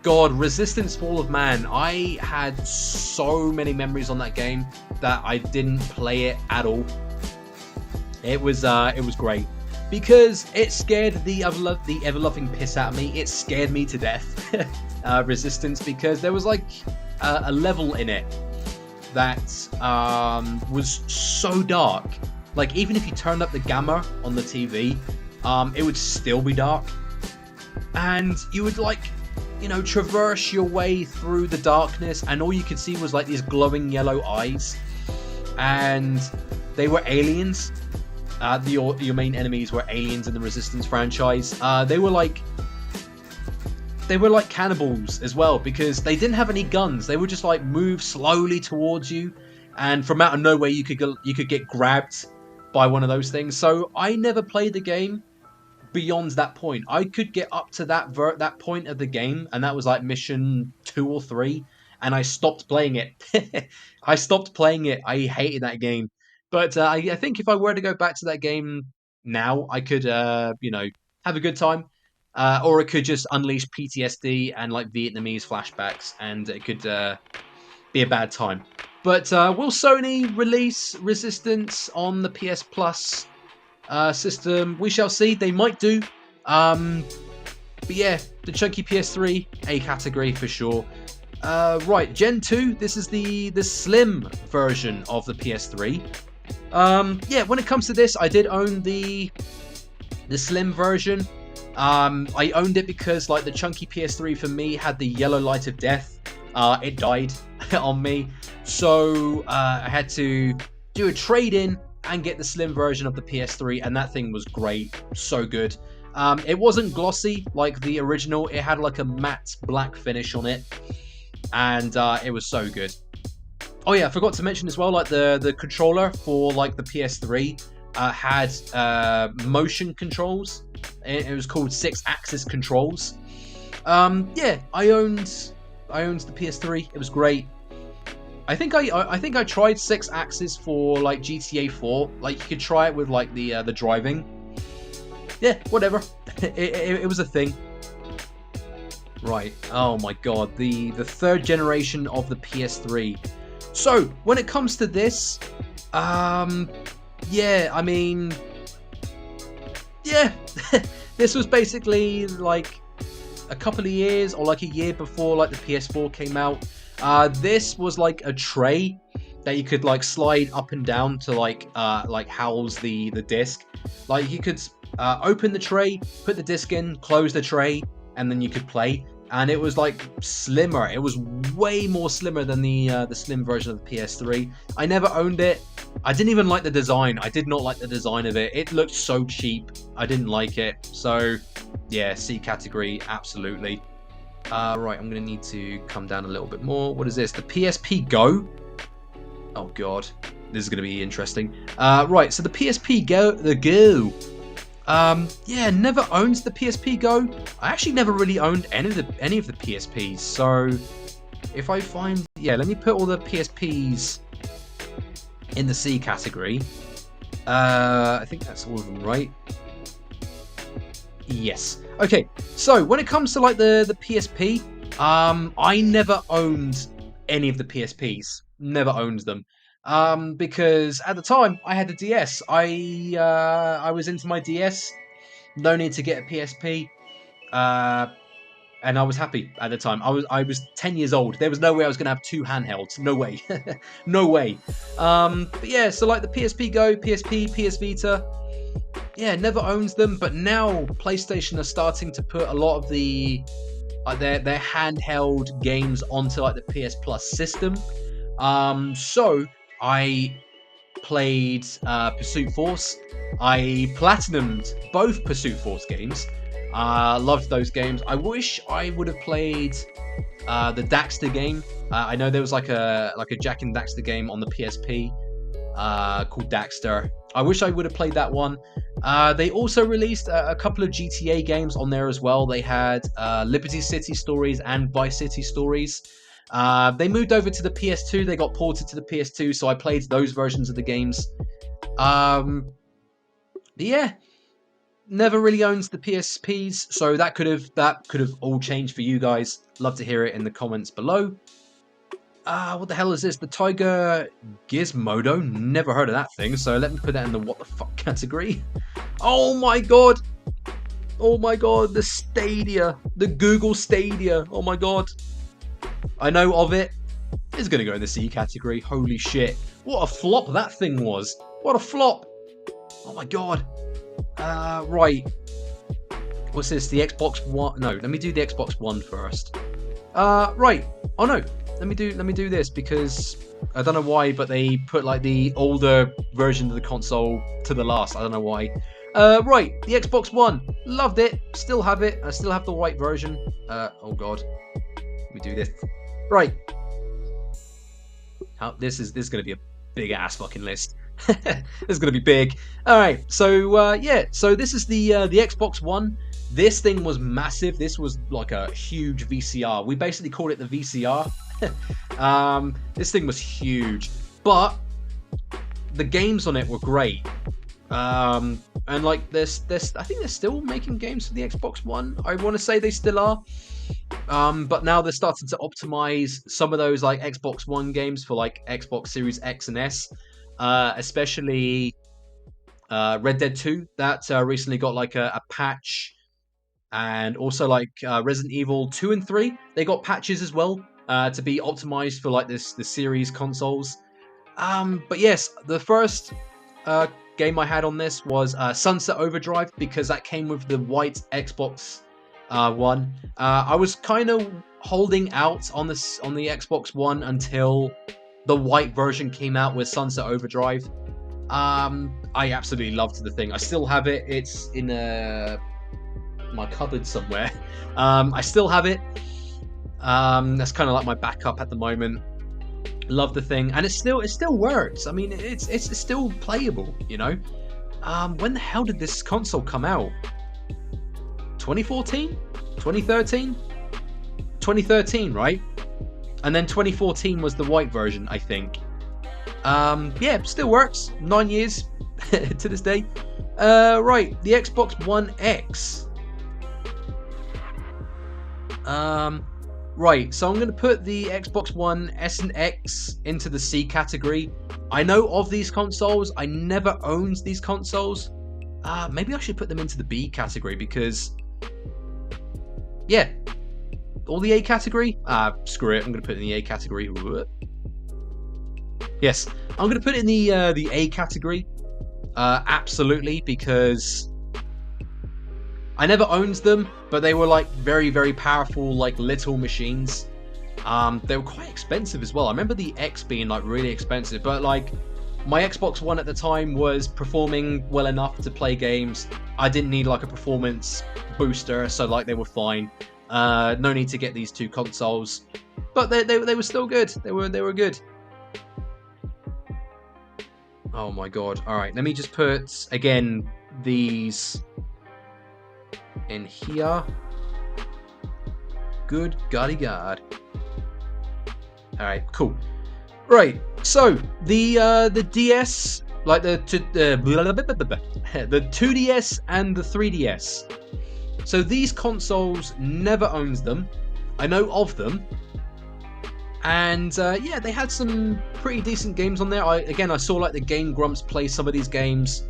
God, Resistance: Fall of Man. I had so many memories on that game that I didn't play it at all. It was great because it scared the ever-loving piss out of me. It scared me to death. Resistance, because there was like a level in it that was so dark. Like, even if you turned up the gamma on the TV, it would still be dark, and you would traverse your way through the darkness, and all you could see was like these glowing yellow eyes, and they were aliens. Your main enemies were aliens in the Resistance franchise. They were like cannibals as well, because they didn't have any guns. They would just like move slowly towards you, and from out of nowhere you could get grabbed by one of those things. So I never played the game beyond that point. I could get up to that point of the game, and that was like mission 2 or 3, and I stopped playing it. I stopped playing it. I hated that game. But I think if I were to go back to that game now, I could have a good time, or it could just unleash PTSD and like Vietnamese flashbacks, and it could be a bad time. But will Sony release Resistance on the PS Plus system? We shall see. They might do. But yeah, the chunky PS3, A category for sure. Right, Gen 2. This is the slim version of the PS3. Yeah, when it comes to this, I did own the slim version. I owned it because like the chunky PS3 for me had the yellow light of death. It died on me, so I had to do a trade-in and get the slim version of the PS3, and that thing was great, so good. It wasn't glossy like the original. It had like a matte black finish on it, and it was so good. Oh yeah, I forgot to mention as well, like the controller for like the PS3 had motion controls. It was called 6-axis controls. Yeah, I owned the PS3. It was great. I think I tried 6 axis for like GTA 4. Like you could try it with like the driving. Yeah, whatever. It was a thing. Right. Oh my god, the third generation of the PS3. So when it comes to this, yeah, I mean, yeah, this was basically like a couple of years or like a year before like the PS4 came out. This was like a tray that you could like slide up and down to like house the disc. Like you could open the tray, put the disc in, close the tray, and then you could play. And it was like slimmer. It was way more slimmer than the slim version of the PS3. I never owned it. I didn't even like the design. I did not like the design of it. It looked so cheap. I didn't like it. So yeah, C category, absolutely. Right, I'm gonna need to come down a little bit more. What is this? The PSP Go? Oh god, this is gonna be interesting. Right, so the PSP Go, yeah, never owned the PSP Go. I actually never really owned any of the PSPs. So if I find, yeah, let me put all the PSPs in the C category. I think that's all of them, right? Yes. Okay, so when it comes to like the PSP, I never owned any of the PSPs. Never owned them. Because at the time I had the DS. I was into my DS. No need to get a PSP. And I was happy at the time. I was 10 years old. There was no way I was gonna have 2 handhelds. No way. No way. But yeah, so like the PSP Go, PSP, PS Vita. Yeah, never owns them, but now PlayStation are starting to put a lot of the their handheld games onto like the PS Plus system. So I played Pursuit Force. I platinumed both Pursuit Force games. Loved those games. I wish I would have played the Daxter game. I know there was like a Jak and Daxter game on the PSP called Daxter. I wish I would have played that one. They also released a couple of GTA games on there as well. They had Liberty City Stories and Vice City Stories. They moved over to the PS2. They got ported to the PS2, so I played those versions of the games. Yeah, never really owns the PSPs, so that could have all changed for you guys. Love to hear it in the comments below. What the hell is this? The Tiger Gizmodo? Never heard of that thing, so let me put that in the what the fuck category. Oh my god! Oh my god, the Stadia. The Google Stadia. Oh my god. I know of it. It's gonna go in the C category. Holy shit. What a flop that thing was. What a flop. Oh my god. Right. What's this? The Xbox One? No, let me do the Xbox One first. Right. Oh no. Let me do this because I don't know why, but they put like the older version of the console to the last. I don't know why. Right, the Xbox One. Loved it. Still have it. I still have the white version. Oh god. Let me do this. Right. This is going to be a big ass fucking list. This is going to be big. All right. So yeah. So this is the Xbox One. This thing was massive. This was like a huge VCR. We basically called it the VCR. This thing was huge, but the games on it were great. And like this, I think they're still making games for the Xbox One. I want to say they still are. But now they're starting to optimize some of those like Xbox One games for like Xbox Series X and S, especially Red Dead 2 that recently got like a patch. And also like Resident Evil 2 and 3, they got patches as well to be optimized for like the series consoles. But yes, the first game I had on this was Sunset Overdrive because that came with the white Xbox One. I was kind of holding out on the Xbox One until the white version came out with Sunset Overdrive. I absolutely loved the thing. I still have it. It's in my cupboard somewhere. I still have it. That's kind of like my backup at the moment. Love the thing, and it still works. I mean, it's still playable, you know. When the hell did this console come out? 2014? 2013? 2013, right? And then 2014 was the white version, I think. Yeah, still works. 9 years to this day. Right, the Xbox One X. Right, so I'm going to put the Xbox One S and X into the C category. I know of these consoles. I never owned these consoles. Maybe I should put them into the B category because, yeah, or the A category. Screw it. I'm going to put it in the A category. Yes, I'm going to put it in the A category. Absolutely, because I never owned them, but they were like very, very powerful, like little machines. They were quite expensive as well. I remember the X being like really expensive, but like my Xbox One at the time was performing well enough to play games. I didn't need like a performance booster, so like they were fine. No need to get these two consoles, but they were still good. They were good. Oh my god! All right, let me just put again these in here. Good golly god. All right, cool. Right, so the DS, like the 2DS and the 3DS. So these consoles, never owned them. I know of them. And yeah, they had some pretty decent games on there. I saw like the Game Grumps play some of these games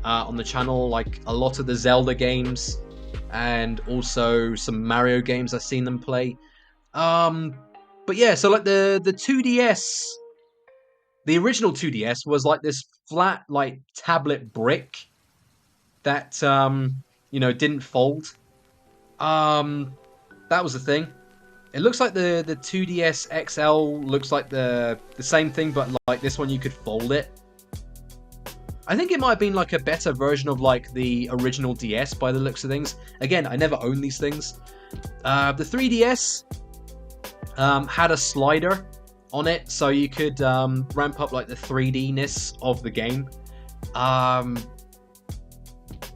on the channel, like a lot of the Zelda games, and also some Mario games I've seen them play. But yeah, so like the 2DS, the original 2DS was like this flat like tablet brick that didn't fold. That was the thing. It looks like the 2DS XL looks like the same thing, but like this one you could fold it. I think it might have been like a better version of like the original DS by the looks of things. Again, I never owned these things. The 3DS had a slider on it, so you could ramp up like the 3D-ness of the game. And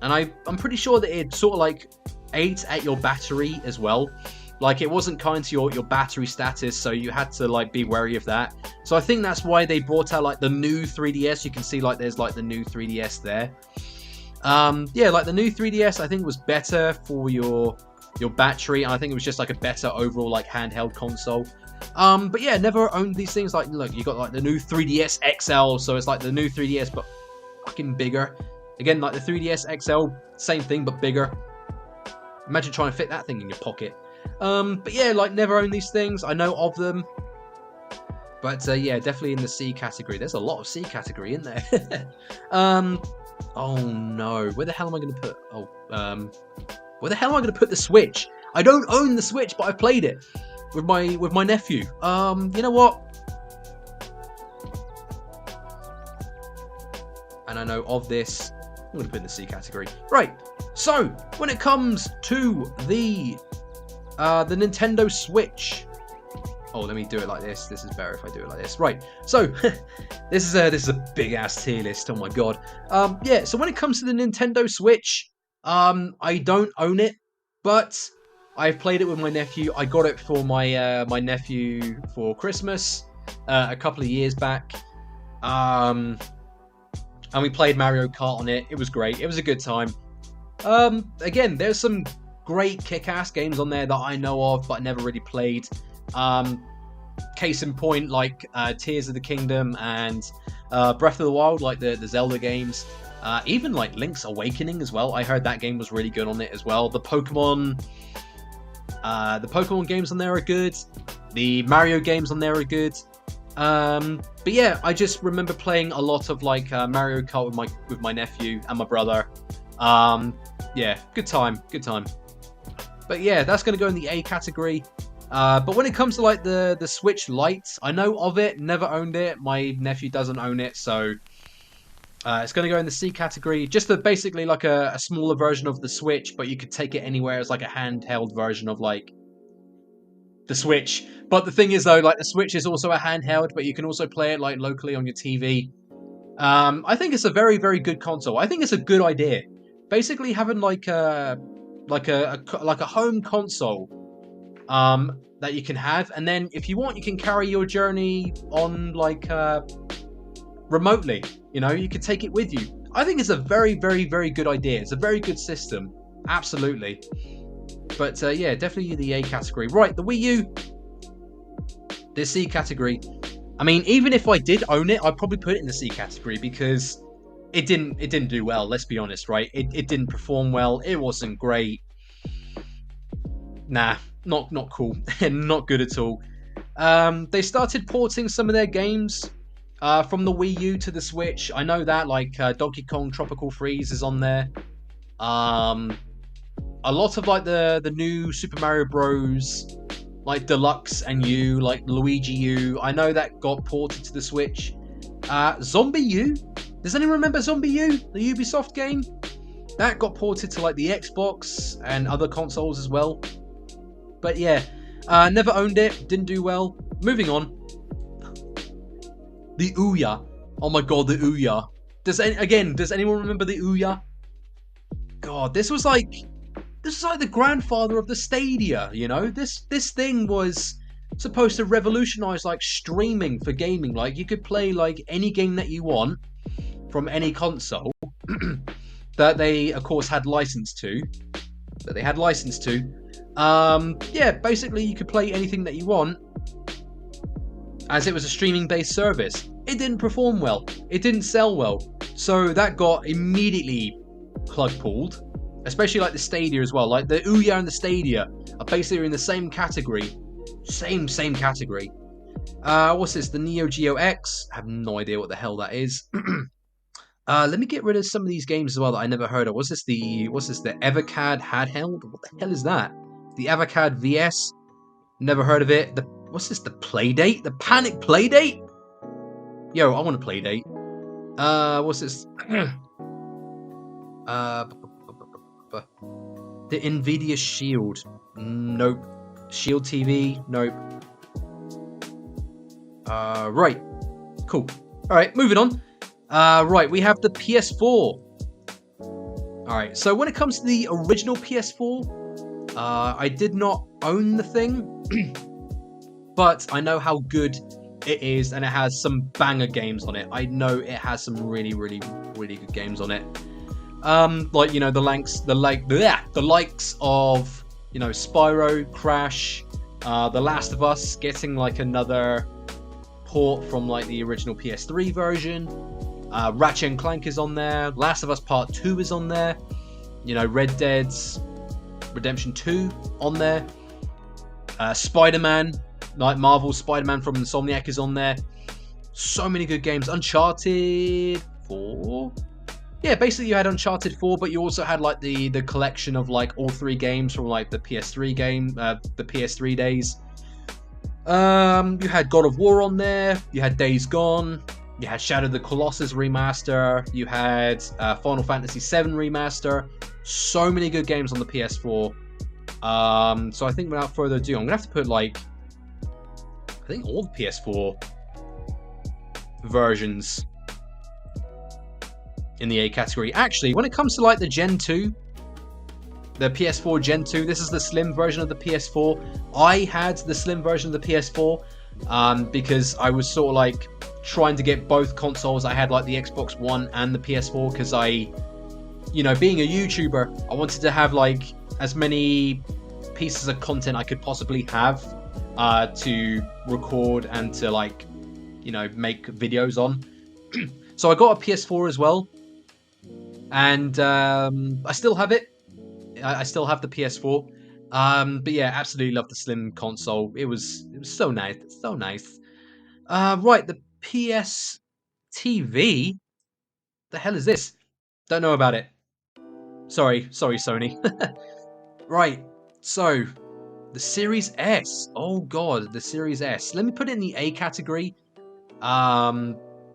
I'm pretty sure that it sort of like ate at your battery as well. Like it wasn't kind to your battery status, so you had to like be wary of that. So I think that's why they brought out like the new 3DS. You can see like there's like the new 3DS there. Yeah, like the new 3DS I think was better for your battery, and I think it was just like a better overall like handheld console. But yeah, never owned these things. Like look, you got like the new 3DS XL, so it's like the new 3DS but fucking bigger. Again, like the 3DS XL, same thing but bigger. Imagine trying to fit that thing in your pocket. But yeah, like never owned these things. I know of them. But yeah, definitely in the C category. There's a lot of C category in there. Oh no. Where the hell am I going to put... where the hell am I going to put the Switch? I don't own the Switch, but I played it with my nephew. You know what? And I know of this. I'm going to put it in the C category. Right. So, when it comes to the Nintendo Switch. Oh, let me do it like this. This is better if I do it like this. Right. So, this is a big ass tier list. Oh my god. Yeah. So when it comes to the Nintendo Switch, I don't own it, but I've played it with my nephew. I got it for my my nephew for Christmas a couple of years back. And we played Mario Kart on it. It was great. It was a good time. Again, there's some great kick-ass games on there that I know of, but I never really played. Case in point, like Tears of the Kingdom and Breath of the Wild, like the Zelda games. Even like Link's Awakening as well. I heard that game was really good on it as well. The Pokemon games on there are good. The Mario games on there are good. But yeah, I just remember playing a lot of like Mario Kart with my nephew and my brother. Yeah, good time. But yeah, that's going to go in the A category. But when it comes to like the Switch Lite, I know of it, never owned it. My nephew doesn't own it, so it's going to go in the C category. Just basically like a smaller version of the Switch, but you could take it anywhere as like a handheld version of like the Switch. But the thing is though, like the Switch is also a handheld, but you can also play it like locally on your TV. I think it's a very, very good console. I think it's a good idea. Basically having like a home console that you can have, and then if you want, you can carry your journey on like remotely. You know, you can take it with you. I think it's a very, very, very good idea. It's a very good system, absolutely. But yeah, definitely the A category. Right, the Wii U, the C category. I mean, even if I did own it, I'd probably put it in the C category because it didn't do well. Let's be honest, right? It didn't perform well. It wasn't great. Nah, not cool. Not good at all. They started porting some of their games from the Wii U to the Switch. I know that, like Donkey Kong Tropical Freeze is on there. A lot of like the new Super Mario Bros. Like Deluxe and U, like Luigi U. I know that got ported to the Switch. Zombie U? Does anyone remember Zombie U? The Ubisoft game? That got ported to like the Xbox and other consoles as well. But yeah, never owned it. Didn't do well. Moving on. The Ouya. Oh my god, the Ouya. Does anyone remember the Ouya? God, this was like the grandfather of the Stadia, you know? This thing was supposed to revolutionize like streaming for gaming. Like you could play like any game that you want from any console that they of course had license to. Yeah, basically you could play anything that you want as it was a streaming based service. It didn't perform well. It didn't sell well. So that got immediately plug pulled. Especially like the Stadia as well. Like the Ouya and the Stadia are basically in the same category. Same category. What's this? The Neo Geo X? I have no idea what the hell that is. Let me get rid of some of these games as well that I never heard of. What's this? The Evercad handheld? What the hell is that? The Evercad VS? Never heard of it. What's this? The Playdate? The Panic Playdate? Yo, I want a Playdate. What's this? The Nvidia Shield. Nope. Shield TV. Nope. Right. Cool. Alright, moving on. Right, we have the PS4. Alright, so when it comes to the original PS4, I did not own the thing, but I know how good it is, and it has some banger games on it. I know it has some really, really, really good games on it. Like, you know, the likes of, you know, Spyro, Crash, The Last of Us getting like another port from like the original PS3 version. Ratchet and Clank is on there. Last of Us Part 2 is on there. You know, Red Dead Redemption 2 on there. Spider-Man, like Marvel's Spider-Man from Insomniac is on there. So many good games. Uncharted 4. Yeah, basically you had Uncharted 4, but you also had like the collection of like all three games from like the PS3 game, the PS3 days. You had God of War on there. You had Days Gone. You had Shadow of the Colossus remaster. You had Final Fantasy VII remaster. So many good games on the PS4. So I think without further ado, I'm gonna have to put like I think all the PS4 versions in the A category. Actually, when it comes to like the Gen 2, the PS4 Gen 2, this is the slim version of the PS4. I had the slim version of the PS4 because I was sort of like trying to get both consoles. I had like the Xbox One and the PS4 because I, you know, being a YouTuber, I wanted to have like as many pieces of content I could possibly have to record and to like, you know, make videos on. So I got a PS4 as well. And I still have it. I still have the PS4. But yeah, absolutely love the slim console. It was so nice. It's so nice. Right, the PS TV. The hell is this? Don't know about it. Sorry, Sony. Right, so the Series S. Oh god, the Series S. Let me put it in the A category.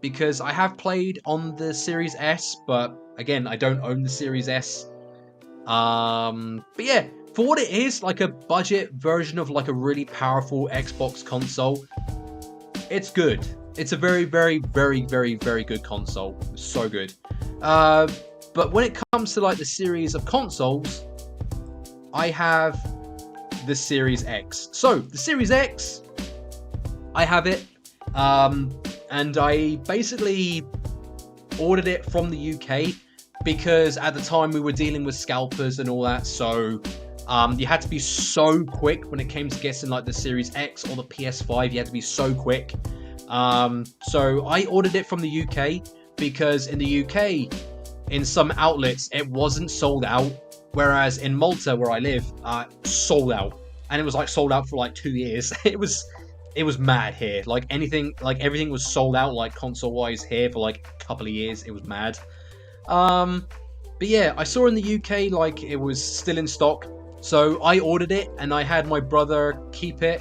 Because I have played on the Series S, but again, I don't own the Series S. But yeah, for what it is, like a budget version of like a really powerful Xbox console, it's good. It's a very, very, very, very, very good console. So good. But when it comes to like the series of consoles, I have the Series X. So the Series X, I have it, and I basically ordered it from the UK because at the time we were dealing with scalpers and all that, so you had to be so quick when it came to getting like the Series X or the PS5. You had to be so quick. So I ordered it from the UK because in the UK, in some outlets, it wasn't sold out, whereas in Malta, where I live, sold out, and it was like sold out for like 2 years. It was mad here. Like everything was sold out, like console wise here for like a couple of years. It was mad. But yeah, I saw in the UK like it was still in stock, so I ordered it and I had my brother keep it,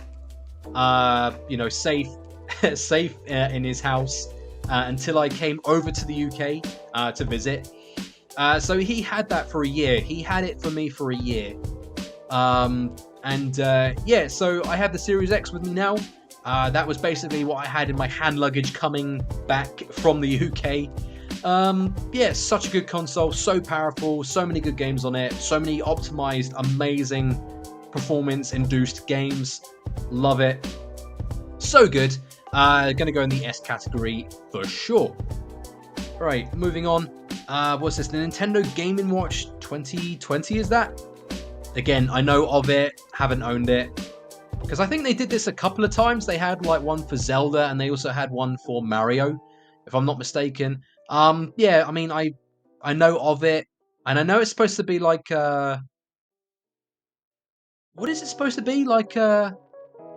safe, safe in his house until I came over to the UK to visit. So he had that for a year. He had it for me for a year. Yeah, so I have the Series X with me now. That was basically what I had in my hand luggage coming back from the UK. Yeah, such a good console, so powerful, so many good games on it, so many optimized, amazing performance-induced games. Love it. So good. Gonna go in the S category for sure. Right, moving on. What's this? The Nintendo Game & Watch 2020, is that? Again, I know of it, haven't owned it. Because I think they did this a couple of times. They had like one for Zelda and they also had one for Mario, if I'm not mistaken. Yeah, I mean, I know of it, and I know it's supposed to be like what is it supposed to be? Like a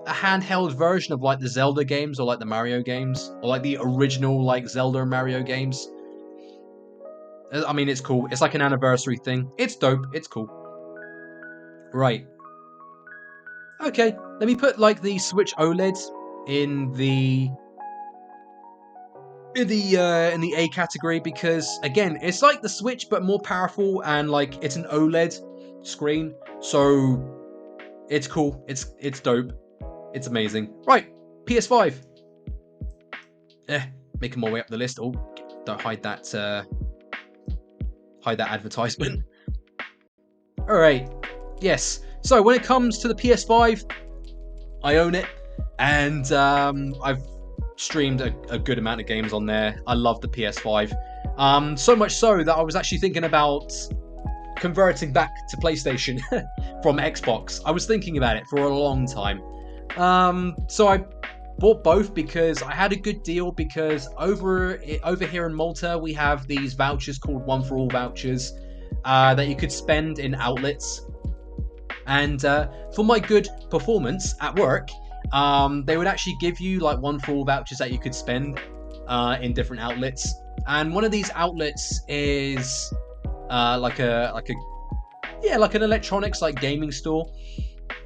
handheld version of like the Zelda games or like the Mario games or like the original like Zelda and Mario games. I mean, it's cool. It's like an anniversary thing. It's dope. It's cool. Right. Okay, let me put like the Switch OLED in the in the A category because again, it's like the Switch but more powerful and like it's an OLED screen, so it's cool. It's dope. It's amazing. Right, PS5. Making my way up the list. Oh, don't hide that advertisement. All right. Yes. So when it comes to the PS5, I own it, and I've streamed a good amount of games on there. I love the PS5. So much so that I was actually thinking about converting back to PlayStation from Xbox. I was thinking about it for a long time. So I bought both because I had a good deal, because over here in Malta we have these vouchers called One for All vouchers that you could spend in outlets. And for my good performance at work, they would actually give you like One for All vouchers that you could spend in different outlets. And one of these outlets is like an electronics like gaming store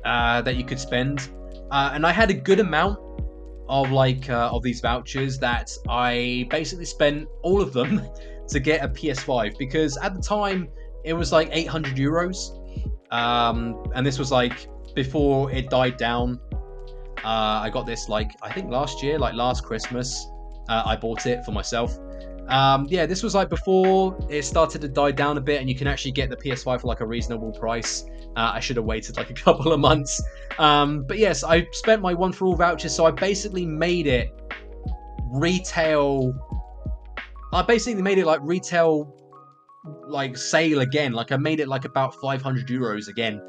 that you could spend. And I had a good amount of these vouchers that I basically spent all of them to get a PS5, because at the time it was like 800 euros. And this was like before it died down. I got this like I think last year, like last Christmas. I bought it for myself. Yeah, this was like before it started to die down a bit, and you can actually get the PS5 for like a reasonable price. I should have waited like a couple of months. But yes, I spent my One for All vouchers, so I basically made it retail. I basically made it like retail, like sale again. Like I made it like about 500 euros again.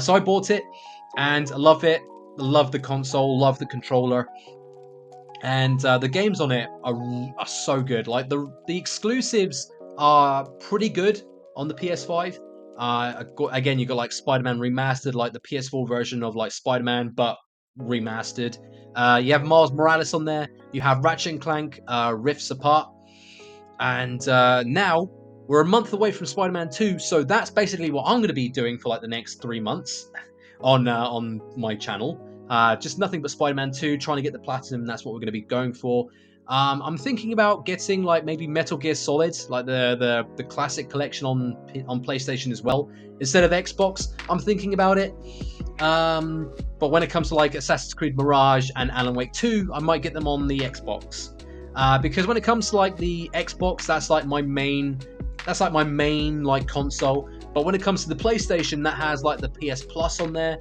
So I bought it and I love it. Love the console, love the controller. And the games on it are so good. Like the exclusives are pretty good on the PS5. Again, you got like Spider-Man Remastered, like the PS4 version of like Spider-Man, but remastered. You have Miles Morales on there. You have Ratchet and Clank Rifts Apart. And now we're a month away from Spider-Man 2, so that's basically what I'm going to be doing for like the next 3 months on my channel. Just nothing but Spider-Man 2, trying to get the platinum. That's what we're going to be going for. I'm thinking about getting like maybe Metal Gear Solid, like the classic collection on PlayStation as well, instead of Xbox. I'm thinking about it. But when it comes to like Assassin's Creed Mirage and Alan Wake 2, I might get them on the Xbox. Because when it comes to like the Xbox, that's like my main like console. But when it comes to the PlayStation, that has like the PS Plus on there.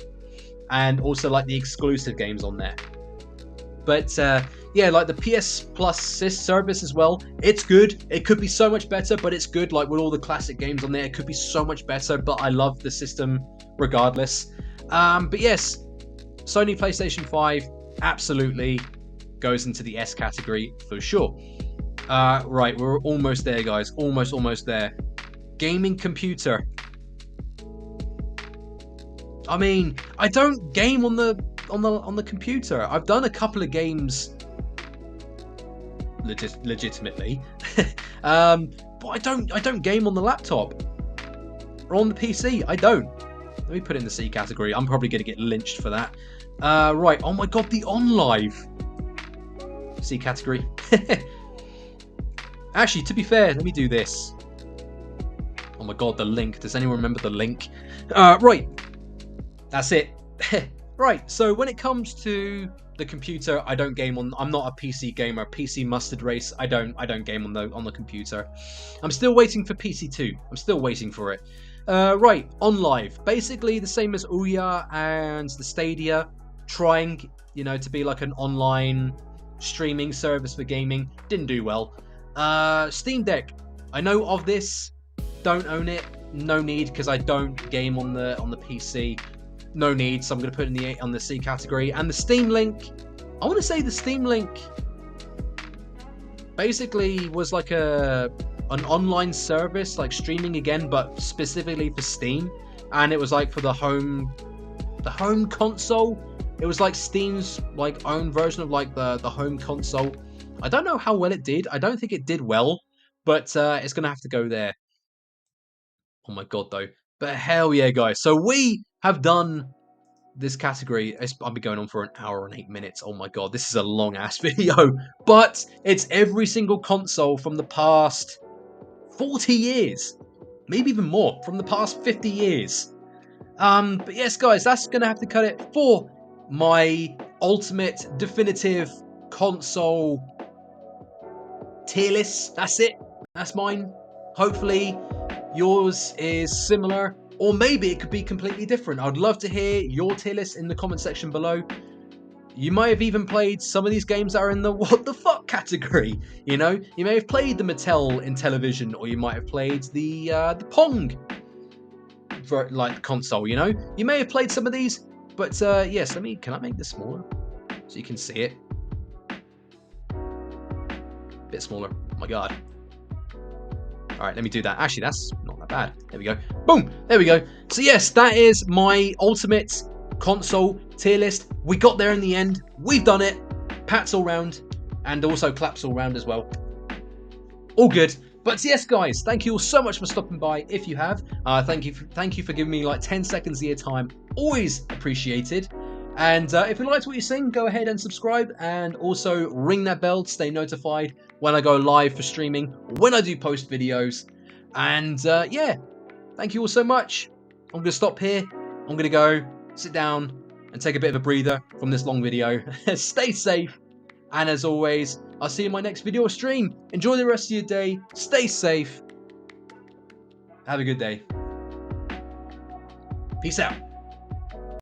and also like the exclusive games on there. But yeah, like the PS Plus sys service as well, it's good. It could be so much better, but it's good. Like with all the classic games on there, it could be so much better, but I love the system regardless. But yes, Sony PlayStation 5 absolutely goes into the S category for sure. Right, we're almost there, guys. Almost there. Gaming computer. I mean, I don't game on the computer. I've done a couple of games legitimately, but I don't game on the laptop or on the PC. I don't. Let me put it in the C category. I'm probably going to get lynched for that. Right. Oh my god, the OnLive. C category. Actually, to be fair, let me do this. Oh my god, the link. Does anyone remember the link? Right. That's it. Right, so when it comes to the computer, I don't game on. I'm not a PC gamer. PC mustard race. I don't game on the computer. I'm still waiting for PC2. I'm still waiting for it. Right, OnLive. Basically the same as Ouya and the Stadia, trying, you know, to be like an online streaming service for gaming. Didn't do well. Steam Deck. I know of this. Don't own it. No need, because I don't game on the PC. No need, so I'm going to put it in on the C category. And the Steam Link, I want to say the Steam Link basically was like an online service, like streaming again, but specifically for Steam. And it was like for the home console. It was like Steam's like own version of like the home console. I don't know how well it did. I don't think it did well, but it's going to have to go there. Oh my god, though. But hell yeah, guys. So we have done this category. I'll be going on for an hour and 8 minutes. Oh my god, this is a long ass video. But it's every single console from the past 40 years. Maybe even more, from the past 50 years. But yes, guys, that's going to have to cut it for my ultimate definitive console tier list. That's it. That's mine. Hopefully yours is similar, or maybe it could be completely different. I'd love to hear your tier list in the comment section below. You might have even played some of these games that are in the what the fuck category. You know, you may have played the Mattel in television, or you might have played the Pong like console. You know, you may have played some of these. But yes, can I make this smaller so you can see it? A bit smaller. Oh my god. Alright, let me do that. Actually, that's not that bad. There we go. Boom! There we go. So yes, that is my ultimate console tier list. We got there in the end. We've done it. Pats all round. And also claps all round as well. All good. But yes, guys, thank you all so much for stopping by. If you have, thank you for giving me like 10 seconds of your time. Always appreciated. And if you liked what you seen, go ahead and subscribe, and also ring that bell to stay notified when I go live for streaming, when I do post videos. And yeah, thank you all so much. I'm going to stop here. I'm going to go sit down and take a bit of a breather from this long video. Stay safe. And as always, I'll see you in my next video or stream. Enjoy the rest of your day. Stay safe. Have a good day. Peace out.